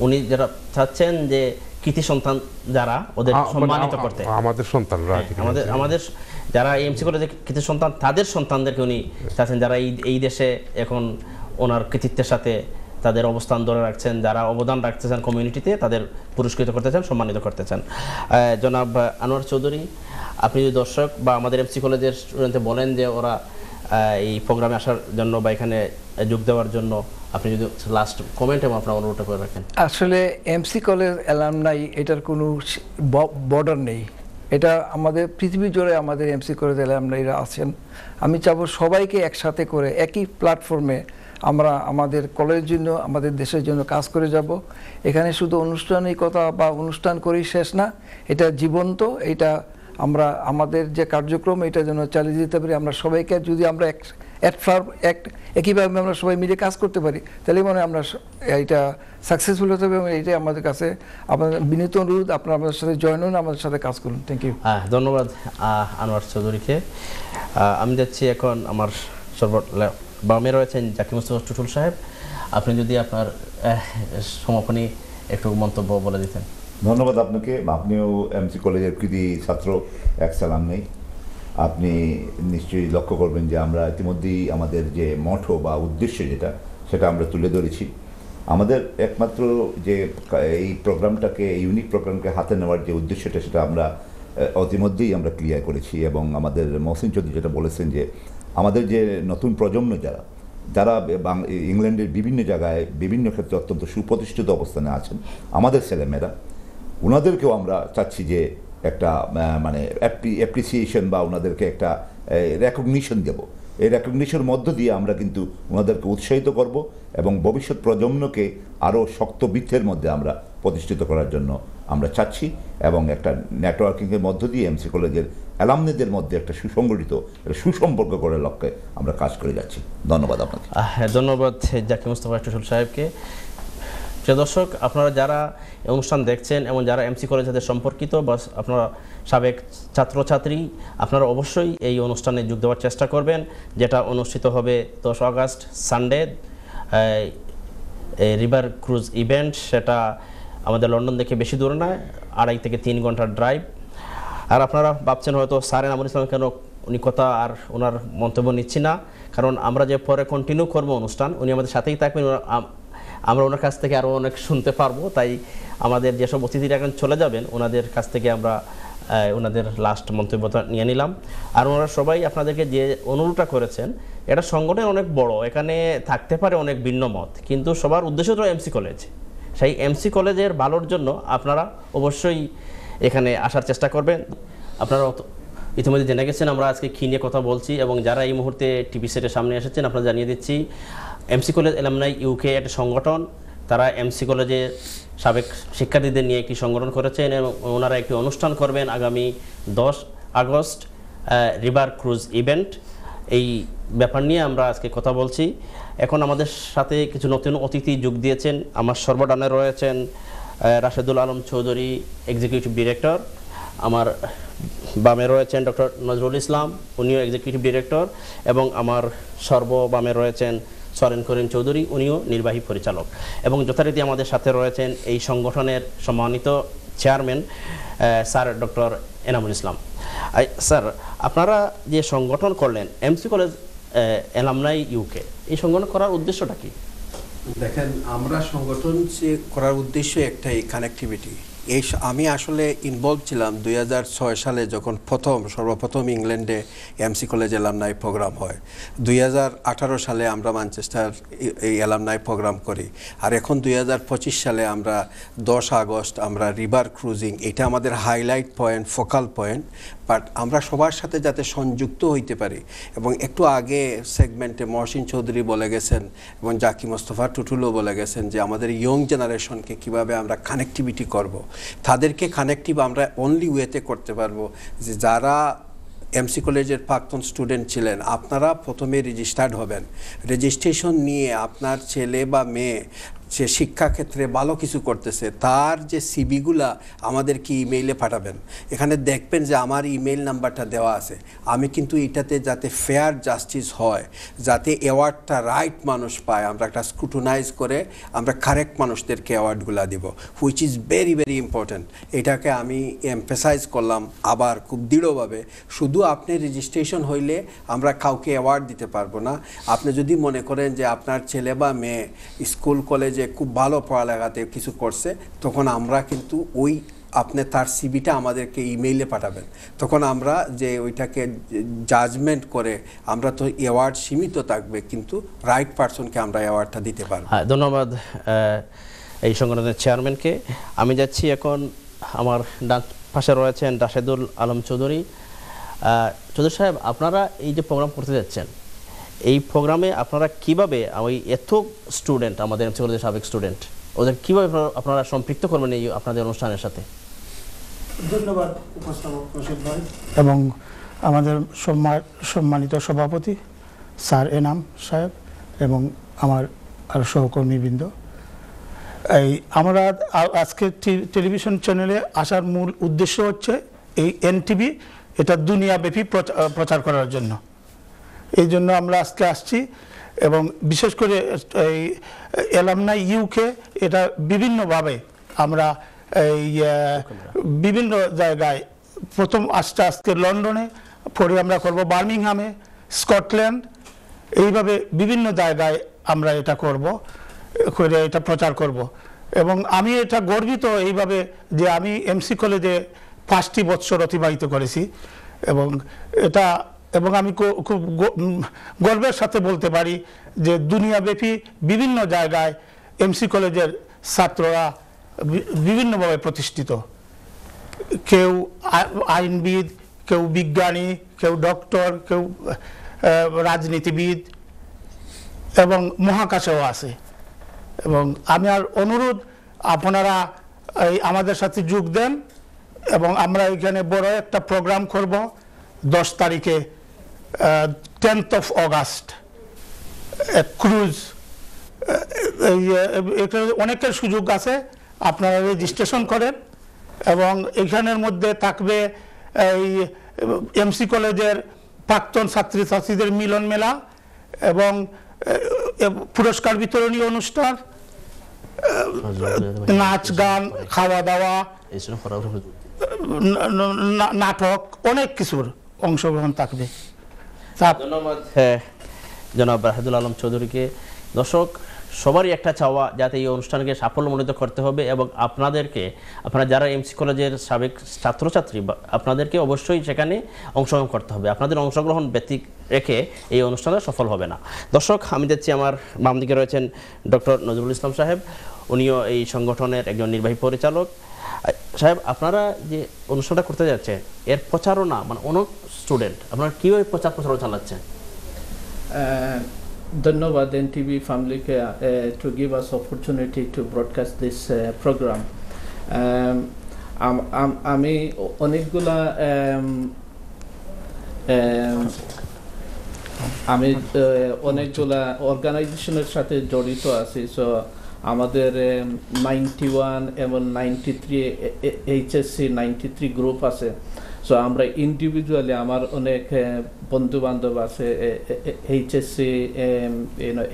উনি যারা চাচ্ছেন যে কৃতি সন্তান যারা ওদের সম্মানিত করতে, আমাদের সন্তানরা আমাদের যারা এমসি কলেজে কৃতি সন্তান, তাদের সন্তানদেরকে উনি চাচ্ছেন যারা এই দেশে এখন ওনার কৃতিত্বের সাথে তাদের অবস্থান ধরে রাখছেন, যারা অবদান রাখতেছেন কমিউনিটিতে, তাদের পুরস্কৃত করতে চান, সম্মানিত করতে চান। জনাব আনোয়ার চৌধুরী, আপনি যদি দর্শক বা আমাদের এমসি কলেজের স্টুডেন্টদের বলেন যে ওরা এই প্রোগ্রামে আসার জন্য বা এখানে যোগ দেওয়ার জন্য, আপনি যদি লাস্ট কমেন্ট এবং আপনার অনুরোধ করে রাখেন। আসলে এমসি কলেজ অ্যালামনাই এটার কোনো বর্ডার নেই, এটা আমাদের পৃথিবী জুড়ে আমাদের এমসি কলেজ অ্যালামনাইরা আছেন। আমি চাবো সবাইকে একসাথে করে একই প্ল্যাটফর্মে আমরা আমাদের কলেজের জন্য, আমাদের দেশের জন্য কাজ করে যাব। এখানে শুধু আনুষ্ঠানিকতা বা অনুষ্ঠান করেই শেষ না, এটা জীবন্ত, এটা আমরা আমাদের যে কার্যক্রম এটা যেন চালিয়ে যেতে পারি। আমরা সবাইকে যদি আমরা একইভাবে আমরা সবাই মিলে কাজ করতে পারি, তাহলে মনে হয় আমরা এটা সাকসেসফুল হতে হবে। এবং এইটাই আমাদের কাছে আপনাদের বিনীত অনুরোধ, আপনারা আমাদের সাথে জয়েন হন, আমাদের সাথে কাজ করুন। Thank you. ধন্যবাদ আনোয়ার চৌধুরীকে। আমি যাচ্ছি এখন আমার বামে রয়েছেন জাকির মুস্তফা টুটুল সাহেব, আপনি যদি আপনার সমাপনী একটু মন্তব্য বলে দিতেন। ধন্যবাদ আপনাকে। আপনিও এমসি কলেজের কৃতি ছাত্র, এক সালাম নেই। আপনি নিশ্চয়ই লক্ষ্য করবেন যে আমরা ইতিমধ্যেই আমাদের যে মঠো বা উদ্দেশ্য যেটা, সেটা আমরা তুলে ধরেছি। আমাদের একমাত্র যে এই প্রোগ্রামটাকে, ইউনিক প্রোগ্রামকে হাতে নেওয়ার যে উদ্দেশ্যটা, সেটা আমরা ইতিমধ্যেই আমরা ক্লিয়ার করেছি। এবং আমাদের মহসিন চৌধুরী যেটা বলেছেন যে আমাদের যে নতুন প্রজন্ম যারা ইংল্যান্ডের বিভিন্ন জায়গায় বিভিন্ন ক্ষেত্রে অত্যন্ত সুপ্রতিষ্ঠিত অবস্থানে আছেন, আমাদের ছেলেমেয়েরা, ওনাদেরকেও আমরা চাচ্ছি যে একটা মানে অ্যাপ্রিসিয়েশন বা ওনাদেরকে একটা রেকগনিশন দেব। এই রেকগনিশনের মধ্য দিয়ে আমরা কিন্তু ওনাদেরকে উৎসাহিত করব এবং ভবিষ্যৎ প্রজন্মকে আরও শক্ত বৃত্তের মধ্যে আমরা প্রতিষ্ঠিত করার জন্য আমরা চাচ্ছি। এবং একটা নেটওয়ার্কিংয়ের মধ্য দিয়ে এমসি কলেজের অ্যালামনিদের মধ্যে একটা সুসংগঠিত সুসম্পর্ক করার লক্ষ্যে আমরা কাজ করে যাচ্ছি। ধন্যবাদ আপনাকে। ধন্যবাদ জাকির মুস্তফা টুটুল সাহেবকে। প্রিয় দর্শক, আপনারা যারা এই অনুষ্ঠান দেখছেন এবং যারা এমসি কলেজের সাথে সম্পর্কিত বা আপনারা সাবেক ছাত্রছাত্রী, আপনারা অবশ্যই এই অনুষ্ঠানে যোগ দেওয়ার চেষ্টা করবেন, যেটা অনুষ্ঠিত হবে 10 August Sunday, river cruise event. সেটা আমাদের লন্ডন থেকে বেশি দূরে নয়, 2.5 থেকে 3 ঘন্টার ড্রাইভ। আর আপনারা ভাবছেন হয়তো স্যার এনামুল ইসলাম কেন উনি কথা আর ওনার মন্তব্য নিচ্ছি না, কারণ আমরা যে পরে কন্টিনিউ করবো অনুষ্ঠান, উনি আমাদের সাথেই থাকবেন, আমরা ওনার কাছ থেকে আরও অনেক শুনতে পারবো। তাই আমাদের যেসব অতিথিরা এখন চলে যাবেন, ওনাদের কাছ থেকে আমরা ওনাদের লাস্ট মন্তব্যটা নিয়ে নিলাম। আর ওনারা সবাই আপনাদেরকে যে অনুরোধটা করেছেন, এটা সংগঠন অনেক বড়, এখানে থাকতে পারে অনেক ভিন্ন মত, কিন্তু সবার উদ্দেশ্য তো এমসি কলেজ। সেই এমসি কলেজের ভালোর জন্য আপনারা অবশ্যই এখানে আসার চেষ্টা করবেন। আপনারা ইতিমধ্যে জেনে গেছেন আমরা আজকে কী নিয়ে কথা বলছি, এবং যারা এই মুহূর্তে টিভি সেটের সামনে এসেছেন, আপনারা জানিয়ে দিচ্ছি এমসি কলেজ অ্যালামনাই ইউকে একটা সংগঠন। তারা এমসি কলেজে সাবেক শিক্ষার্থীদের নিয়ে একটি সংগঠন করেছেন এবং ওনারা একটি অনুষ্ঠান করবেন আগামী 10 আগস্ট, রিভার ক্রুজ ইভেন্ট। এই ব্যাপার নিয়ে আমরা আজকে কথা বলছি। এখন আমাদের সাথে কিছু নতুন অতিথি যোগ দিয়েছেন। আমার সর্বডানে রয়েছেন রাশেদুল আলম চৌধুরী, এক্সিকিউটিভ ডিরেক্টর। আমার বামে রয়েছেন ডক্টর নজরুল ইসলাম, উনিও এক্সিকিউটিভ ডিরেক্টর। এবং আমার সর্ববামে রয়েছেন সরেন করিম চৌধুরী, উনিও নির্বাহী পরিচালক। এবং যথারীতি আমাদের সাথে রয়েছেন এই সংগঠনের সম্মানিত চেয়ারম্যান স্যার ডক্টর এনামুল ইসলাম। স্যার, আপনারা যে সংগঠন করলেন এমসি কলেজ অ্যালামনাই ইউকে, এই সংগঠন করার উদ্দেশ্যটা কি? দেখেন, আমরা সংগঠন করার উদ্দেশ্য একটাই, কানেক্টিভিটি। আমি আসলে ইনভলভ ছিলাম 2006 সালে যখন সর্বপ্রথম ইংল্যান্ডে এমসি কলেজ অ্যালামনাই প্রোগ্রাম হয়। 2018 সালে আমরা ম্যানচেস্টার এই অ্যালামনাই প্রোগ্রাম করি। আর এখন 2025 সালে আমরা 10 আগস্ট আমরা রিভার ক্রুজিং, এটা আমাদের highlight point, focal point. But আমরা সবার সাথে যাতে সংযুক্ত হইতে পারি, এবং একটু আগে সেগমেন্টে মহসিন চৌধুরী বলে গেছেন এবং জাকি মোস্তফা টুটুলও বলে গেছেন যে আমাদের ইয়ং জেনারেশনকে কিভাবে আমরা কানেক্টিভিটি করব। তাদেরকে কানেক্টিভ আমরা অনলি ওয়েতে করতে পারবো যে যারা এমসি কলেজের প্রাক্তন স্টুডেন্ট ছিলেন, আপনারা প্রথমে রেজিস্টার্ড হবেন। রেজিস্ট্রেশন নিয়ে আপনার ছেলে বা মেয়ে সে শিক্ষাক্ষেত্রে ভালো কিছু করতেছে, তার যে সিবিগুলা আমাদেরকে ইমেইলে পাঠাবেন। এখানে দেখবেন যে আমার ইমেইল নাম্বারটা দেওয়া আছে। আমি কিন্তু এটাতে যাতে ফেয়ার জাস্টিস হয়, যাতে অ্যাওয়ার্ডটা রাইট মানুষ পায়, আমরা একটা স্ক্রুটিনাইজ করে আমরা কারেক্ট মানুষদেরকে অ্যাওয়ার্ডগুলো দিব, which is very very important. এটাকে আমি এমফেসাইজ করলাম আবার খুব দৃঢ়ভাবে। শুধু আপনি রেজিস্ট্রেশন হইলে আমরা কাউকে অ্যাওয়ার্ড দিতে পারবো না। আপনি যদি মনে করেন যে আপনার ছেলে বা মেয়ে স্কুল কলেজ যে খুব ভালো পড়ালেখাতে কিছু করছে, তখন আমরা কিন্তু আপনি তার সিবিটা আমাদেরকে ইমেইলে পাঠাবেন। তখন আমরা যে ওইটাকে জাজমেন্ট করে আমরা তো অ্যাওয়ার্ড সীমিত থাকবে, কিন্তু রাইট পারসনকে আমরা অ্যাওয়ার্ডটা দিতে পারবো। হ্যাঁ, ধন্যবাদ এই সংগঠনের চেয়ারম্যানকে। আমি যাচ্ছি এখন, আমার ডান পাশে রয়েছেন রাশেদুল আলম চৌধুরী। চৌধুরী সাহেব, আপনারা এই যে প্রোগ্রাম করতে যাচ্ছেন, এই প্রোগ্রামে আপনারা কিভাবে ওই এত স্টুডেন্ট, আমাদের এমসি কলেজের সাবেক স্টুডেন্ট, ওদের কিভাবে আপনারা সম্পৃক্ত করবেন এই আপনাদের অনুষ্ঠানের সাথে? ধন্যবাদ উপস্থাপক রশিদ ভাই এবং আমাদের সম্মানিত সভাপতি স্যার এনাম সাহেব এবং আমার আর সহকর্মীবৃন্দ। আমরা আজকে টেলিভিশন চ্যানেলে আসার মূল উদ্দেশ্য হচ্ছে এই এনটিভি, এটা দুনিয়াব্যাপী প্রচার করার জন্য। এই জন্য আমরা আজকে আসছি, এবং বিশেষ করে এই অ্যালামনাই ইউকে এটা বিভিন্নভাবে আমরা এই বিভিন্ন জায়গায়, প্রথম আজকে লন্ডনে, পরে আমরা করব বার্মিংহামে, স্কটল্যান্ড, এইভাবে বিভিন্ন জায়গায় আমরা এটা করে এটা প্রচার করব। এবং আমি এটা গর্বিত এইভাবে যে আমি এমসি কলেজে 5টি বছর অতিবাহিত করেছি, এবং আমি খুব গর্বের সাথে বলতে পারি যে দুনিয়াব্যাপী বিভিন্ন জায়গায় এমসি কলেজের ছাত্ররা বিভিন্নভাবে প্রতিষ্ঠিত। কেউ আইনবিদ, কেউ বিজ্ঞানী, কেউ ডক্টর, কেউ রাজনীতিবিদ, এবং মহাকাশেও আছে। এবং আমার অনুরোধ, আপনারা আমাদের সাথে যোগ দেন, এবং আমরা এখানে বড় একটা প্রোগ্রাম করব 10 তারিখে, 10th of August, ক্রুজ। অনেকের সুযোগ আছে, আপনারা রেজিস্ট্রেশন করেন। এবং এখানের মধ্যে থাকবে এই এমসি কলেজের প্রাক্তন ছাত্রছাত্রীদের মিলন মেলা, এবং পুরস্কার বিতরণী অনুষ্ঠান, নাচ গান, খাওয়া দাওয়া, নাটক, অনেক কিছুর অংশগ্রহণ থাকবে। ধন্যবাদ জনাব রাশেদুল আলম চৌধুরীকে। দর্শক, সবারই একটা চাওয়া যাতে এই অনুষ্ঠানকে সাফল্যমণ্ডিত করতে হবে, এবং আপনারা যারা এমসি কলেজের সাবেক ছাত্রছাত্রী, আপনাদেরকে অবশ্যই সেখানে অংশগ্রহণ করতে হবে। আপনাদের অংশগ্রহণ ব্যতীত রেখে এই অনুষ্ঠানে সফল হবে না। দর্শক, আমি দেখছি আমার বাম দিকে রয়েছেন ডক্টর নজরুল ইসলাম সাহেব, উনিও এই সংগঠনের একজন নির্বাহী পরিচালক। সাহেব, আপনারা যে অনুষ্ঠানটা করতে যাচ্ছেন, এর প্রচারণা মানে অনেক স্টুডেন্ট, আপনারা কীভাবে প্রচারণা চালাচ্ছেন? ধন্যবাদ এনটিভি ফ্যামিলিকে to give us opportunity to broadcast this program. আমি অনেকগুলা অর্গানাইজেশনের সাথে জড়িত আছি। সো আমাদের 91 এবং 93 এইচএসসি 93 গ্রুপ আছে। সো আমরা ইন্ডিভিজুয়ালি, আমার অনেক বন্ধু বান্ধব আছে HSC,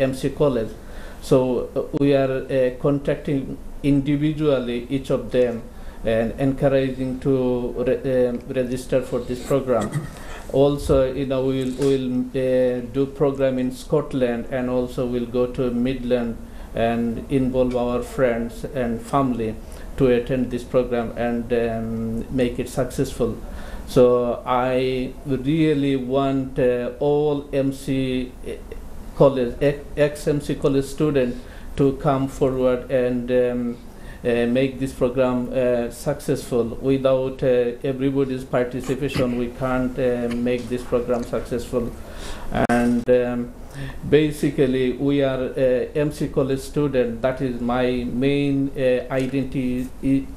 MC college. So we are contacting individually each of them and encouraging to register for this program. Also, we'll do program in Scotland, and also we'll go to Midland and involve our friends and family to attend this program and make it successful. So I really want all MC college, ex-MC college students to come forward and make this program successful. Without everybody's participation, we can't make this program successful. And basically, we are MC college student. That is my main identity.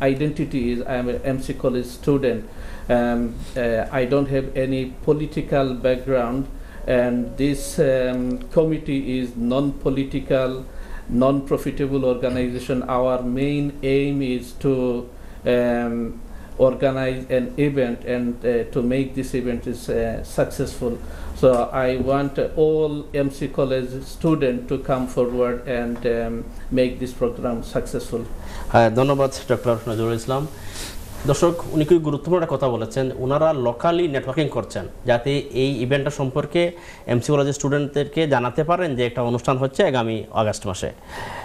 Identity is I am an MC college student. I don't have any political background, and this committee is non-political, non-profitable organization. Our main aim is to organize an event and to make this event is successful. So I want all MC College students to come forward and make this program successful. ধন্যবাদ ডক্টর নজরুল ইসলাম। দর্শক, উনি খুব গুরুত্বপূর্ণ একটা কথা বলেছেন, ওনারা লোকালি নেটওয়ার্কিং করছেন যাতে এই ইভেন্টটা সম্পর্কে এমসি কলেজের স্টুডেন্টদেরকে জানাতে পারেন যে একটা অনুষ্ঠান হচ্ছে আগামী আগস্ট মাসে।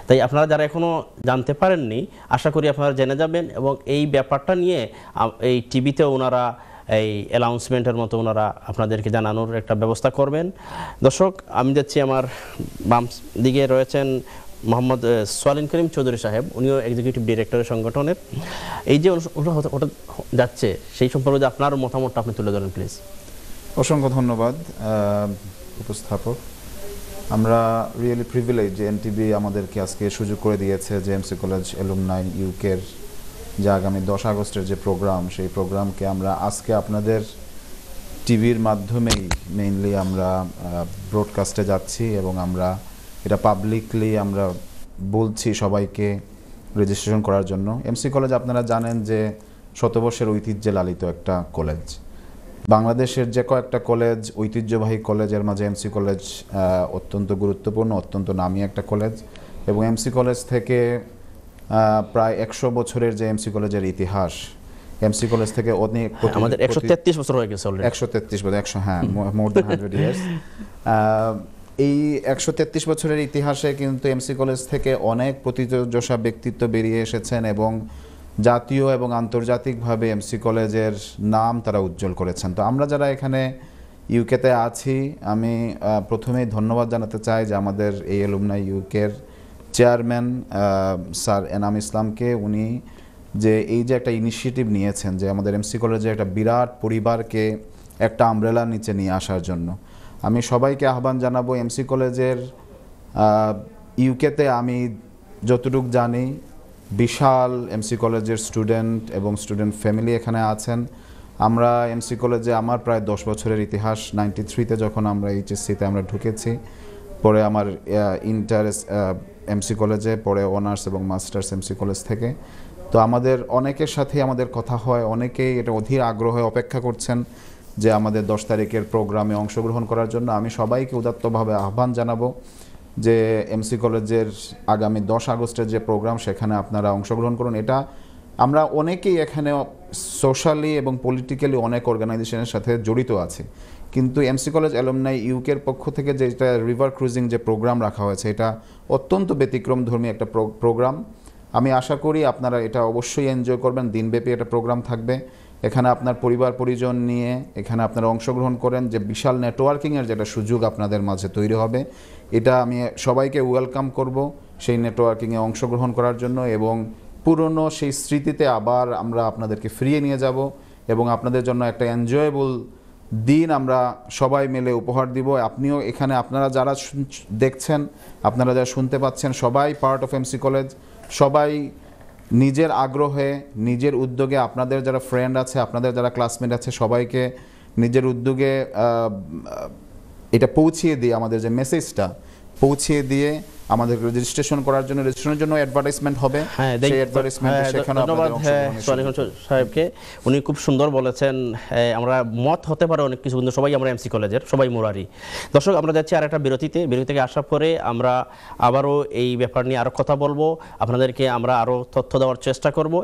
তাই আপনারা যারা এখনও জানতে পারেননি, আশা করি আপনারা জেনে যাবেন এবং এই ব্যাপারটা নিয়ে এই টিভিতে ওনারা এই অ্যানাউন্সমেন্টের মতো ওনারা আপনাদেরকে জানানোর একটা ব্যবস্থা করবেন। দর্শক, আমি যাচ্ছি, আমার বাম দিকে রয়েছেন মোহাম্মদ সোয়ালিন করিম চৌধুরী সাহেব, উনিও এক্সিকিউটিভ ডিরেক্টরের সংগঠনের। এই যে ওটা যাচ্ছে সেই সম্পর্কে আপনার মতামতটা আপনি তুলে ধরেন প্লিজ। অসংখ্য ধন্যবাদ উপস্থাপক। আমরা রিয়েলি প্রিভিলেজ যে এনটিভি আমাদেরকে আজকে সুযোগ করে দিয়েছে যে এমসি কলেজ অ্যালুমনাই ইউকের যে আগামী 10 আগস্টের যে প্রোগ্রাম, সেই প্রোগ্রামকে আমরা আজকে আপনাদের টিভির মাধ্যমেই মেইনলি আমরা ব্রডকাস্টে যাচ্ছি এবং আমরা এটা পাবলিকলি আমরা বলছি সবাইকে রেজিস্ট্রেশন করার জন্য। এমসি কলেজ আপনারা জানেন যে শতবর্ষের ঐতিহ্যে লালিত একটা কলেজ। বাংলাদেশের যে কয়েকটা কলেজ, ঐতিহ্যবাহী কলেজের মাঝে এমসি কলেজ অত্যন্ত গুরুত্বপূর্ণ, অত্যন্ত নামী একটা কলেজ। এবং এমসি কলেজ থেকে প্রায় 100 বছরের যে এমসি কলেজের ইতিহাস, এমসি কলেজ থেকে অনেক আমাদের 133 বছর হয়ে গেছে অলরেডি। 133 বছর, 100, হ্যাঁ, মোর দ্যান 100 ইয়ার্স। এই 133 বছরের ইতিহাসে কিন্তু এমসি কলেজ থেকে অনেক প্রতিযোজা ব্যক্তিত্ব বেরিয়ে এসেছেন এবং জাতীয় এবং আন্তর্জাতিকভাবে এমসি কলেজের নাম তারা উজ্জ্বল করেছেন। তো আমরা যারা এখানে ইউকেতে আছি, আমি প্রথমেই ধন্যবাদ জানাতে চাই যে আমাদের এই অ্যালুমনাই ইউকের চেয়ারম্যান স্যার এনাম ইসলামকে। উনি যে এই যে একটা ইনিশিয়েটিভ নিয়েছেন যে আমাদের এমসি কলেজের একটা বিরাট পরিবারকে একটা আমব্রেলার নিচে নিয়ে আসার জন্য, আমি সবাইকে আহ্বান জানাবো। এমসি কলেজের ইউকেতে আমি যতটুকু জানি বিশাল এমসি কলেজের স্টুডেন্ট এবং স্টুডেন্ট ফ্যামিলি এখানে আছেন। আমরা এমসি কলেজে আমার প্রায় 10 বছরের ইতিহাস। 93-তে যখন আমরা এইচএসসিতে আমরা ঢুকেছি, পরে আমার ইন্টার এমসি কলেজে, পরে অনার্স এবং মাস্টার্স এমসি কলেজ থেকে। তো আমাদের অনেকের সাথে আমাদের কথা হয়, অনেকেই এটা অধীর আগ্রহে অপেক্ষা করছেন যে আমাদের 10 তারিখের প্রোগ্রামে অংশগ্রহণ করার জন্য। আমি সবাইকে উদাত্তভাবে আহ্বান জানাবো যে এমসি কলেজের আগামী 10 আগস্টের যে প্রোগ্রাম, সেখানে আপনারা অংশগ্রহণ করুন। এটা আমরা অনেকেই এখানে সোশ্যালি এবং পলিটিক্যালি অনেক অর্গানাইজেশনের সাথে জড়িত আছি, কিন্তু এমসি কলেজ অ্যালুমনাই ইউকের পক্ষ থেকে যেটা রিভার ক্রুজিং যে প্রোগ্রাম রাখা হয়েছে, এটা অত্যন্ত ব্যতিক্রমধর্মী একটা প্রোগ্রাম। আমি আশা করি আপনারা এটা অবশ্যই এনজয় করবেন। দিনব্যাপী একটা প্রোগ্রাম থাকবে। এখানে আপনার পরিবার পরিজন নিয়ে এখানে আপনারা অংশগ্রহণ করেন, যে বিশাল নেটওয়ার্কিংয়ের যেটা সুযোগ আপনাদের মাঝে তৈরি হবে, এটা আমি সবাইকে ওয়েলকাম করব সেই নেটওয়ার্কিংয়ে অংশগ্রহণ করার জন্য। এবং পুরনো সেই স্মৃতিতে আবার আমরা আপনাদেরকে ফিরিয়ে নিয়ে যাব এবং আপনাদের জন্য একটা এনজয়েবল দিন আমরা সবাই মিলে উপহার দিব। আপনিও এখানে, আপনারা যারা দেখছেন, আপনারা যারা শুনতে পাচ্ছেন, সবাই পার্ট অফ এমসি কলেজ। সবাই নিজের আগ্রহে, নিজের উদ্যোগে, আপনাদের যারা ফ্রেন্ড আছে, আপনাদের যারা ক্লাসমেট আছে, সবাইকে নিজের উদ্যোগে এটা পৌঁছিয়ে দিয়ে, আমাদের যে মেসেজটা পৌঁছিয়ে দিয়ে আমাদের রেজিস্ট্রেশন করার জন্য, রেজিস্ট্রেশনের জন্য অ্যাডভার্টাইজমেন্ট হবে। সেই অ্যাডভার্টাইজমেন্টে সেখানে ধন্যবাদ সাহেবকে, উনি খুব সুন্দর বলেছেন। আমরা মত হতে পারে অনেক কিছু, কিন্তু সবাই আমরা এমসি কলেজের, সবাই মুরারি। দর্শক, আমরা যাচ্ছি আর একটা বিরতি থেকে আসার পরে আমরা আবারও এই ব্যাপার নিয়ে আরও কথা বলবো, আপনাদেরকে আমরা আরও তথ্য দেওয়ার চেষ্টা করব।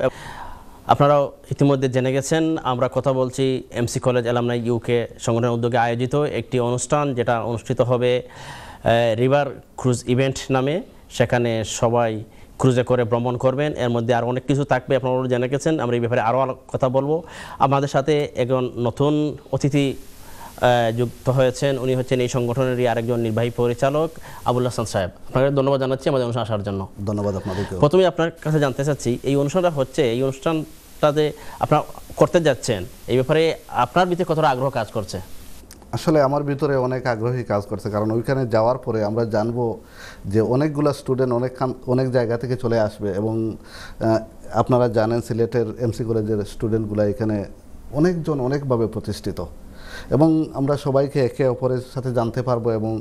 আপনারাও ইতিমধ্যে জেনে গেছেন, আমরা কথা বলছি এমসি কলেজ অ্যালুমনাই ইউকে সংগঠনের উদ্যোগে আয়োজিত একটি অনুষ্ঠান, যেটা অনুষ্ঠিত হবে রিভার ক্রুজ ইভেন্ট নামে, সেখানে সবাই ক্রুজে করে ভ্রমণ করবেন। এর মধ্যে আর অনেক কিছু থাকবে, আপনারা জেনে গেছেন। আমরা এই ব্যাপারে আরও কথা বলবো। আমাদের সাথে একজন নতুন অতিথি যুক্ত হয়েছেন, উনি হচ্ছেন এই সংগঠনেরই আরেকজন নির্বাহী পরিচালক আবুল হাসান সাহেব। আপনাকে ধন্যবাদ জানাচ্ছি আমাদের অনুষ্ঠানে আসার জন্য। ধন্যবাদ আপনাদেরকে। প্রথমে আপনার কাছে জানতে চাচ্ছি, এই অনুষ্ঠানটা হচ্ছে, এই অনুষ্ঠানটাতে আপনারা করতে যাচ্ছেন, এই ব্যাপারে আপনার ভিতরে কতটা আগ্রহ কাজ করছে? আসলে আমার ভিতরে অনেক আগ্রহী কাজ করছে, কারণ ওইখানে যাওয়ার পরে আমরা জানবো যে অনেকগুলো স্টুডেন্ট অনেক জায়গা থেকে চলে আসবে। এবং আপনারা জানেন সিলেটের এমসি কলেজের স্টুডেন্টগুলো এখানে অনেকজন অনেকভাবে প্রতিষ্ঠিত, এবং আমরা সবাইকে একে অপরের সাথে জানতে পারবো এবং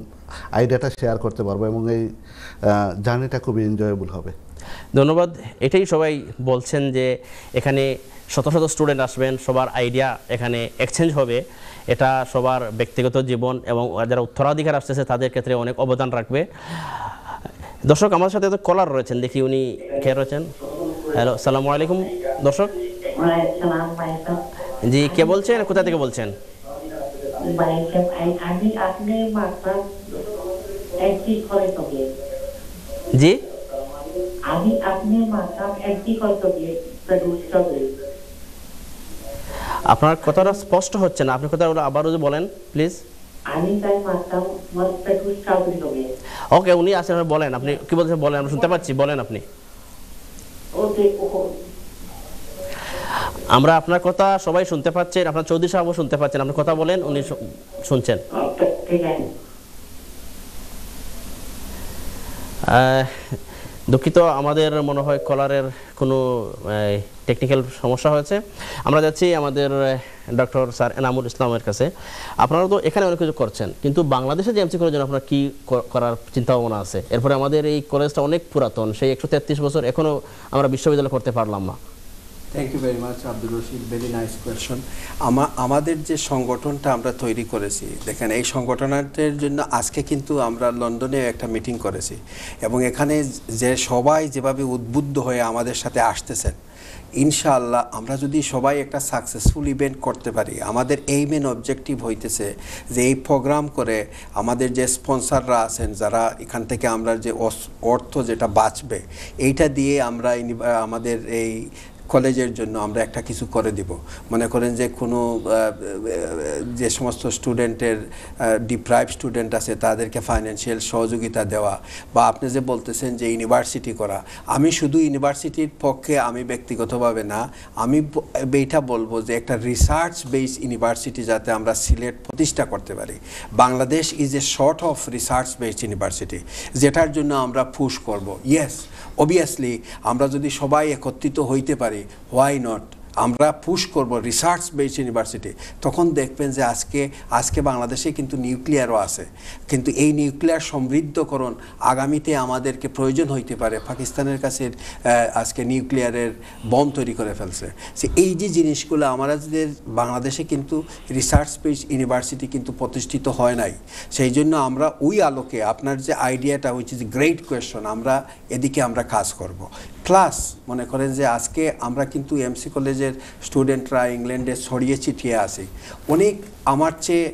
আইডিয়াটা শেয়ার করতে পারবো, এবং এই জার্নিটা খুবই এনজয়েবল হবে। ধন্যবাদ। এটাই সবাই বলছেন যে এখানে শত শত স্টুডেন্ট আসবেন, সবার আইডিয়া এখানে এক্সচেঞ্জ হবে। এটা সবার ব্যক্তিগত জীবন এবং যারা উত্তরাধিকার আসতেছে তাদের ক্ষেত্রে অনেক অবদান রাখবে। দর্শক, আমার সাথে তো কলার রয়েছেন, দেখি উনি কে রয়েছেন। হ্যালো, আসসালামু আলাইকুম দর্শক। জি, কে বলছেন, কোথা থেকে বলছেন? জি, আপনার কথাটা স্পষ্ট হচ্ছে না, আপনি কথাটা আবারও বলেন প্লিজ। ওকে, উনি আসেন, বলেন, আপনি কি বলছেন বলেন, আমরা শুনতে পাচ্ছি, বলেন আপনি। আমরা আপনার কথা সবাই শুনতে পাচ্ছেন, আপনার চৌধুরী সাহেবও শুনতে পাচ্ছেন, আপনি কথা বলেন, উনি শুনছেন। দুঃখিত, আমাদের মনে হয় কলারের কোনো টেকনিক্যাল সমস্যা হয়েছে। আমরা যাচ্ছি আমাদের ডক্টর স্যার এনামুল ইসলামের কাছে। আপনারা তো এখানে অনেক কিছু করছেন, কিন্তু বাংলাদেশে যে এমসি কলেজের জন্য আপনার কী করার চিন্তা ভাবনা আছে? এরপরে আমাদের এই কলেজটা অনেক পুরাতন, সেই 133 বছর, এখনও আমরা বিশ্ববিদ্যালয় করতে পারলাম না। Thank you very much Abdul Rashid, very nice question. আমাদের যে সংগঠনটা আমরা তৈরি করেছি, দেখেন এই সংগঠনটার জন্য আজকে কিন্তু আমরা লন্ডনে একটা মিটিং করেছি, এবং এখানে যে সবাই যেভাবে উদ্বুদ্ধ হয়ে আমাদের সাথে আসতেছেন, ইনশাআল্লাহ আমরা যদি সবাই একটা সাকসেসফুল ইভেন্ট করতে পারি, আমাদের এই মেন অবজেক্টিভ হইতেছে যে এই প্রোগ্রাম করে আমাদের যে স্পন্সররা আছেন, যারা এখান থেকে আমরা যে অর্থ যেটা বাঁচবে, এইটা দিয়ে আমরা আমাদের এই কলেজের জন্য আমরা একটা কিছু করে দিব। মনে করেন যে কোনো যে সমস্ত স্টুডেন্টের ডিপ্রাইভ স্টুডেন্ট আছে তাদেরকে ফাইন্যান্সিয়াল সহযোগিতা দেওয়া, বা আপনি যে বলতেছেন যে ইউনিভার্সিটি করা, আমি শুধু ইউনিভার্সিটির পক্ষে আমি ব্যক্তিগতভাবে না, আমি এইটা বলবো যে একটা রিসার্চ বেস ইউনিভার্সিটি যাতে আমরা সিলেট প্রতিষ্ঠা করতে পারি। Bangladesh is a short of research based university, যেটার জন্য আমরা পুশ করব। ইয়েস, অবভিয়াসলি আমরা যদি সবাই একত্রিত হইতে পারি, why not, আমরা পুশ করব রিসার্চ বেসড ইউনিভার্সিটি। তখন দেখবেন যে আজকে বাংলাদেশে কিন্তু নিউক্লিয়ারও আছে, কিন্তু এই নিউক্লিয়ার সমৃদ্ধকরণ আগামীতে আমাদেরকে প্রয়োজন হইতে পারে। পাকিস্তানের কাছে আজকে নিউক্লিয়ারের বম তৈরি করে ফেলছে। সে এই যে জিনিসগুলো আমাদের বাংলাদেশে কিন্তু রিসার্চ বেসড ইউনিভার্সিটি কিন্তু প্রতিষ্ঠিত হয় নাই। সেই জন্য আমরা ওই আলোকে আপনার যে আইডিয়াটা, হুইচ ইজ গ্রেট কোয়েশ্চন, আমরা এদিকে আমরা কাজ করব। প্লাস মনে করেন যে আজকে আমরা কিন্তু এমসি কলেজের স্টুডেন্টরা ইংল্যান্ডে ছড়িয়ে ছিটিয়ে আসি। অনেক আমার চেয়ে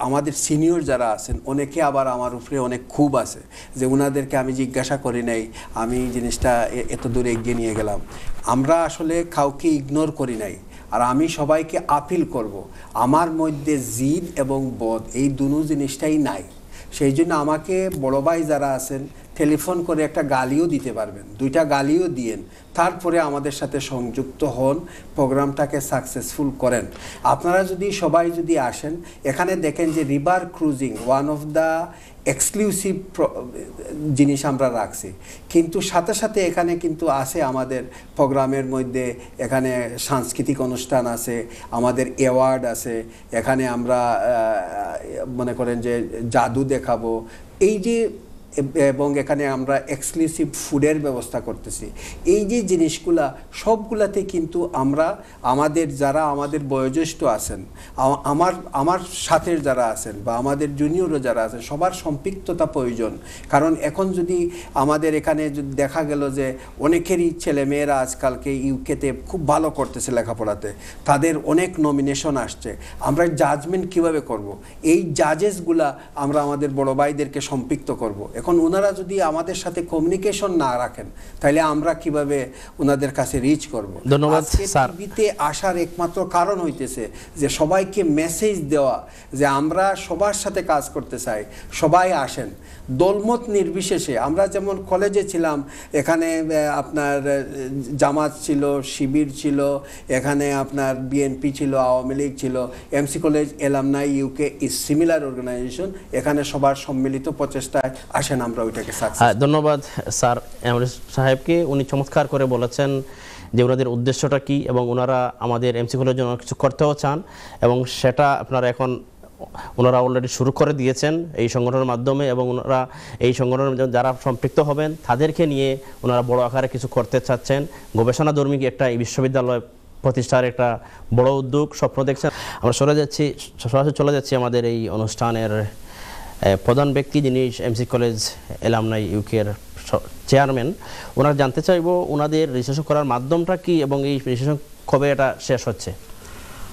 আমাদের সিনিয়র যারা আছেন, অনেকে আবার আমার উপরে অনেক খুব আছে যে ওনাদেরকে আমি জিজ্ঞাসা করি নাই, আমি জিনিসটা এত দূরে এগিয়ে নিয়ে গেলাম। আমরা আসলে কাউকে ইগনোর করি নাই, আর আমি সবাইকে আপিল করব, আমার মধ্যে জিদ এবং বদ এই দুটো জিনিসটাই নাই। সেই জন্য আমাকে বড় ভাই যারা আছেন টেলিফোন করে একটা গালিও দিতে পারবেন, দুইটা গালিও দিয়েন, তারপরে আমাদের সাথে সংযুক্ত হন, প্রোগ্রামটাকে সাকসেসফুল করেন। আপনারা সবাই যদি আসেন, এখানে দেখেন যে river cruising one of the exclusive জিনিস আমরা রাখছি, কিন্তু সাথে সাথে এখানে কিন্তু আছে আমাদের প্রোগ্রামের মধ্যে, এখানে সাংস্কৃতিক অনুষ্ঠান আছে, আমাদের অ্যাওয়ার্ড আছে, এখানে আমরা মনে করেন যে জাদু দেখাবো, এই যে, এবং এখানে আমরা এক্সক্লুসিভ ফুডের ব্যবস্থা করতেছি। এই যে জিনিসগুলা সবগুলাতে কিন্তু আমরা যারা আমাদের বয়োজ্যেষ্ঠ আছেন, আমার সাথে যারা আছেন বা আমাদের জুনিয়রও যারা আছেন, সবার সম্পৃক্ততা প্রয়োজন। কারণ এখন যদি আমাদের এখানে যদি দেখা গেল যে অনেকেরই ছেলেমেয়েরা আজকালকে ইউকেতে খুব ভালো করতেছে লেখাপড়াতে, তাদের অনেক নমিনেশন আসছে, আমরা জাজমেন্ট কিভাবে করব? এই জাজেসগুলা আমরা আমাদের বড় ভাইদেরকে সম্পৃক্ত করব, এখন ওনারা যদি আমাদের সাথে কমিউনিকেশন না রাখেন তাহলে আমরা কিভাবে ওনাদের কাছে রিচ করব? ধন্যবাদ স্যার। টিভিতে আসার একমাত্র কারণ হইতেছে যে সবাইকে মেসেজ দেওয়া যে আমরা সবার সাথে কাজ করতে চাই, সবাই আসেন দলমত নির্বিশেষে। আমরা যেমন কলেজে ছিলাম, এখানে আপনার জামাত ছিল, শিবির ছিল, এখানে আপনার বিএনপি ছিল, আওয়ামী লীগ ছিল, MC college alumni UK is similar organisation. এখানে সবার সম্মিলিত প্রচেষ্টায় আসেন আমরা ওইটাকে সাকসেস। ধন্যবাদ স্যার এমডি সাহেবকে, উনি চমৎকার করে বলেছেন যে ওনাদের উদ্দেশ্যটা কি এবং ওনারা আমাদের এমসি কলেজের জন্য কিছু করতেও চান এবং সেটা আপনারা এখন ওনারা অলরেডি শুরু করে দিয়েছেন এই সংগঠনের মাধ্যমে, এবং ওনারা এই সংগঠনের যারা সম্পৃক্ত হবেন তাদেরকে নিয়ে ওনারা বড় আকারে কিছু করতে চাচ্ছেন। গবেষণাধর্মী একটা এই বিশ্ববিদ্যালয় প্রতিষ্ঠার একটা বড় উদ্যোগ স্বপ্ন দেখছেন। আমরা সরাসরি চলে যাচ্ছি আমাদের এই অনুষ্ঠানের প্রধান ব্যক্তি, যিনি এমসি কলেজ এলামনাই ইউকের চেয়ারম্যান। ওনারা জানতে চাইব ওনাদের রেজিস্ট্রেশন করার মাধ্যমটা কি এবং এই রেজিস্ট্রেশন কবে এটা শেষ হচ্ছে।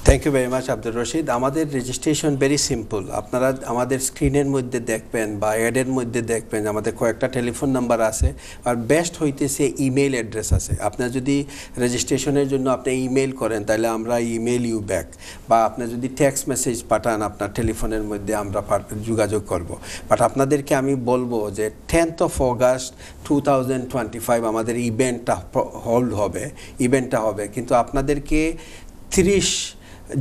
Thank you very much Abdur Rashid. আমাদের রেজিস্ট্রেশন ভেরি সিম্পল। আপনারা আমাদের স্ক্রিনের মধ্যে দেখবেন বা অ্যাডের মধ্যে দেখবেন আমাদের কয়েকটা টেলিফোন নাম্বার আছে, আর বেস্ট হইতেছে ইমেইল অ্যাড্রেস আছে। আপনার যদি রেজিস্ট্রেশনের জন্য আপনি ইমেইল করেন তাহলে আমরা ইমেইল ইউ ব্যাক, বা আপনি যদি টেক্সট মেসেজ পাঠান আপনার টেলিফোনের মধ্যে আমরা যোগাযোগ করব। বাট আপনাদেরকে আমি বলবো যে 10th of August 2025 আমাদের ইভেন্টটা হবে, কিন্তু আপনাদেরকে 30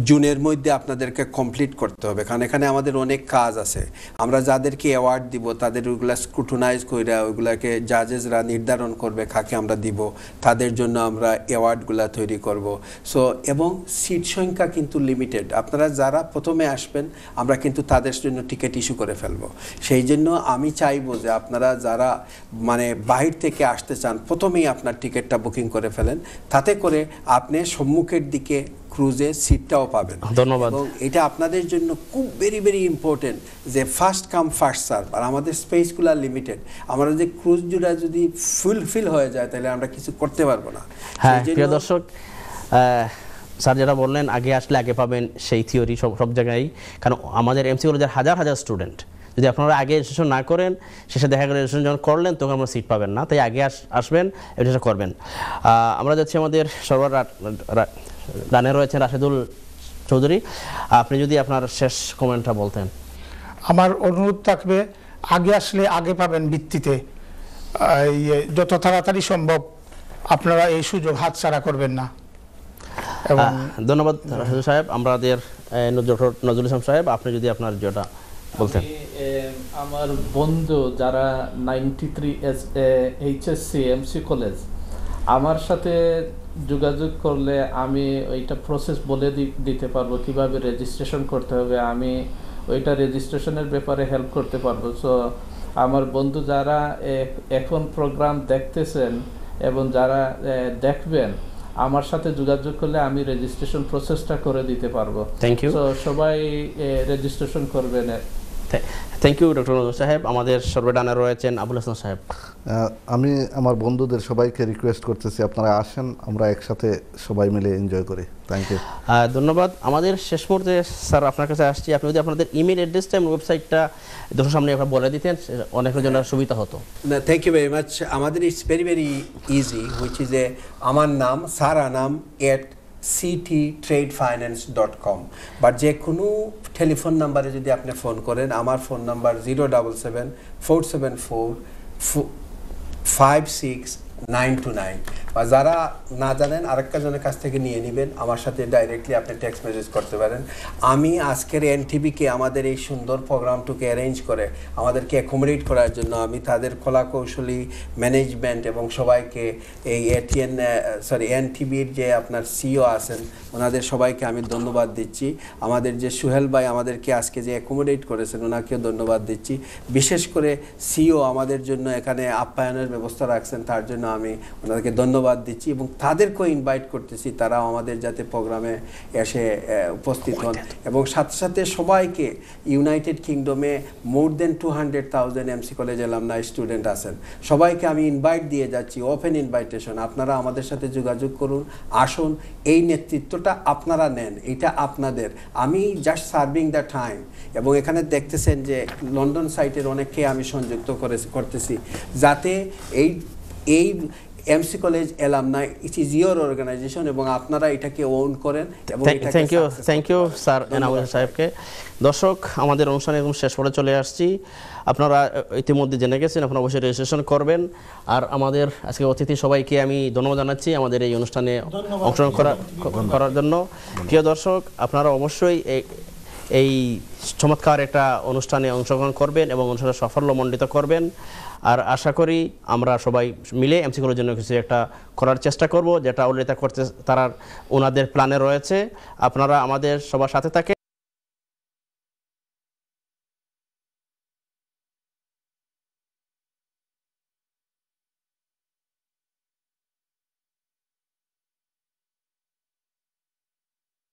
জুনের মধ্যে আপনাদেরকে কমপ্লিট করতে হবে, কারণ এখানে আমাদের অনেক কাজ আছে। আমরা যাদেরকে অ্যাওয়ার্ড দিব তাদের ওইগুলা স্ক্রুটিনাইজ করে ওইগুলাকে জাজেসরা নির্ধারণ করবে কাকে আমরা দিব, তাদের জন্য আমরা অ্যাওয়ার্ডগুলা তৈরি করব। সো এবং সিট সংখ্যা কিন্তু লিমিটেড। আপনারা যারা প্রথমে আসবেন আমরা কিন্তু তাদের জন্য টিকিট ইস্যু করে ফেলবো। সেই জন্য আমি চাইবো যে আপনারা যারা মানে বাহির থেকে আসতে চান প্রথমেই আপনার টিকিটটা বুকিং করে ফেলেন, তাতে করে আপনি সম্মুখের দিকে ক্রুজে সিটটাও পাবেন। ধন্যবাদ। এবং এটা আপনাদের জন্য খুব ভেরি ইম্পর্টেন্ট যে ফার্স্ট কাম ফার্স্ট সার্ভ। আর আমাদের স্পেসগুলো লিমিটেড। আমরা যে ক্রুজ জুড়া যদি ফুলফিল হয়ে যায় তাহলে আমরা কিছু করতে পারবো না। হ্যাঁ প্রিয় দর্শক, স্যার যেটা বললেন আগে আসলে আগে পাবেন সেই থিওরি সব জায়গায়, কারণ আমাদের এমসি কলেজের হাজার স্টুডেন্ট, যদি আপনারা আগে রেজিস্ট্রেশন না করেন শেষে দেখা গেলে রেজিস্ট্রেশন যখন করলেন তখন আমরা সিট পাবেন না, তাই আগে আসবেন রেজিস্ট্রেশন করবেন। আমরা যাচ্ছি আমাদের রানে রয়েছেন রাশেদুল চৌধুরী, আপনি যদি আপনার শেষ কমেন্টটা বলতেন। আমার অনুরোধ থাকবে আগে আসলে আগে পাবেন ভিত্তিতে যত তাড়াতাড়ি সম্ভব আপনারা এই সুযোগ হাতছাড়া করবেন না। ধন্যবাদ রাশেদুল সাহেব। আমাদের নজরুল ইসলাম সাহেব, আপনি যদি আপনার যেটা বলতেন। আমার বন্ধু যারা 93 এইচএসসি এমসি কলেজ আমার সাথে যোগাযোগ করলে আমি ওইটা প্রসেস বলে দিতে পারবো কিভাবে রেজিস্ট্রেশন করতে হবে, আমি ওইটা রেজিস্ট্রেশনের ব্যাপারে হেল্প করতে পারবো। সো আমার বন্ধু যারা এখন প্রোগ্রাম দেখতেছেন এবং যারা দেখবেন আমার সাথে যোগাযোগ করলে আমি রেজিস্ট্রেশন প্রসেসটা করে দিতে পারবো। Thank you. সো সবাই রেজিস্ট্রেশন করবেন। Thank you doctor Nazrul Saheb. আমাদের সর্বডানে রয়েছেন আবুল হাসান সাহেব। আমি আমার বন্ধুদের সবাইকে রিকোয়েস্ট করতেছি আপনারা আসেন, আমরা একসাথে সবাই মিলে এনজয় করি। Thank you. ধন্যবাদ। আমাদের শেষ মুহূর্তে স্যার আপনার কাছে আসছি, আপনি যদি আপনাদের ইমেল অ্যাড্রেসটা এবং ওয়েবসাইটটা দর্শকের সামনে একবার বলে দিতেন অনেকের জন্য সুবিধা হতো। Thank you very much. আমাদের it's very easy, which is আমার নাম সারানাম @cttradefinance.com, বাট যে কোনো টেলিফোন নাম্বারে যদি আপনি ফোন করেন, আমার ফোন নাম্বার 077-474-56-929, বা যারা না জানেন আরেকটা জনের কাছ থেকে নিয়ে নেবেন, আমার সাথে ডাইরেক্টলি আপনি টেক্সট মেসেজ করতে পারেন। আমি আজকের এনটিভিকে আমাদের এই সুন্দর প্রোগ্রামটুকে অ্যারেঞ্জ করে আমাদেরকে অ্যাকোমোডেট করার জন্য আমি তাদের কলা কৌশলী ম্যানেজমেন্ট এবং সবাইকে এই এনটিভির যে আপনার সিও আছেন ওনাদের সবাইকে আমি ধন্যবাদ দিচ্ছি। আমাদের যে সুহেল ভাই আমাদেরকে আজকে যে অ্যাকোমোডেট করেছেন ওনাকেও ধন্যবাদ দিচ্ছি। বিশেষ করে সিও আমাদের জন্য এখানে আপ্যায়নের ব্যবস্থা রাখছেন, তার জন্য আমি ওনাদেরকে ধন্যবাদ ধন্যবাদ দিচ্ছি এবং তাদেরকেও ইনভাইট করতেছি তারাও আমাদের যাতে প্রোগ্রামে এসে উপস্থিত হন এবং সাথে সাথে সবাইকে ইউনাইটেড কিংডমে মোর দেন 200,000 এমসি কলেজ অ্যালামনাই স্টুডেন্ট আছেন, সবাইকে আমি ইনভাইট দিয়ে যাচ্ছি, ওপেন ইনভাইটেশন, আপনারা আমাদের সাথে যোগাযোগ করুন, আসুন, এই নেতৃত্বটা আপনারা নেন, এটা আপনাদের, আমি জাস্ট সার্ভিং দ্য টাইম। এবং এখানে দেখতেছেন যে লন্ডন সাইটের অনেককে আমি সংযুক্ত করতেছি যাতে এই MC college alumni it is your organisation এবং আপনারা এটাকে ওন করেন। থ্যাংক ইউ স্যার এনামুল সাহেবকে। দর্শক, আমাদের অনুষ্ঠান একদম শেষ পরে চলে আসছি। আপনারা ইতিমধ্যে জেনে গেছেন, আপনারা অবশ্যই রেজিস্ট্রেশন করবেন। আর আমাদের আজকে অতিথি সবাইকে আমি ধন্যবাদ জানাচ্ছি আমাদের এই অনুষ্ঠানে অংশগ্রহণ করার জন্য। প্রিয় দর্শক, আপনারা অবশ্যই এই চমৎকার একটা অনুষ্ঠানে অংশগ্রহণ করবেন এবং অনুষ্ঠানে সাফল্যমণ্ডিত করবেন। আর আশা করি আমরা সবাই মিলে এমসি কলেজের জন্য কিছু একটা করার চেষ্টা করব, যেটা অলরেডি করতে তারা ওনাদের প্ল্যানে রয়েছে। আপনারা আমাদের সবার সাথে থাকেন।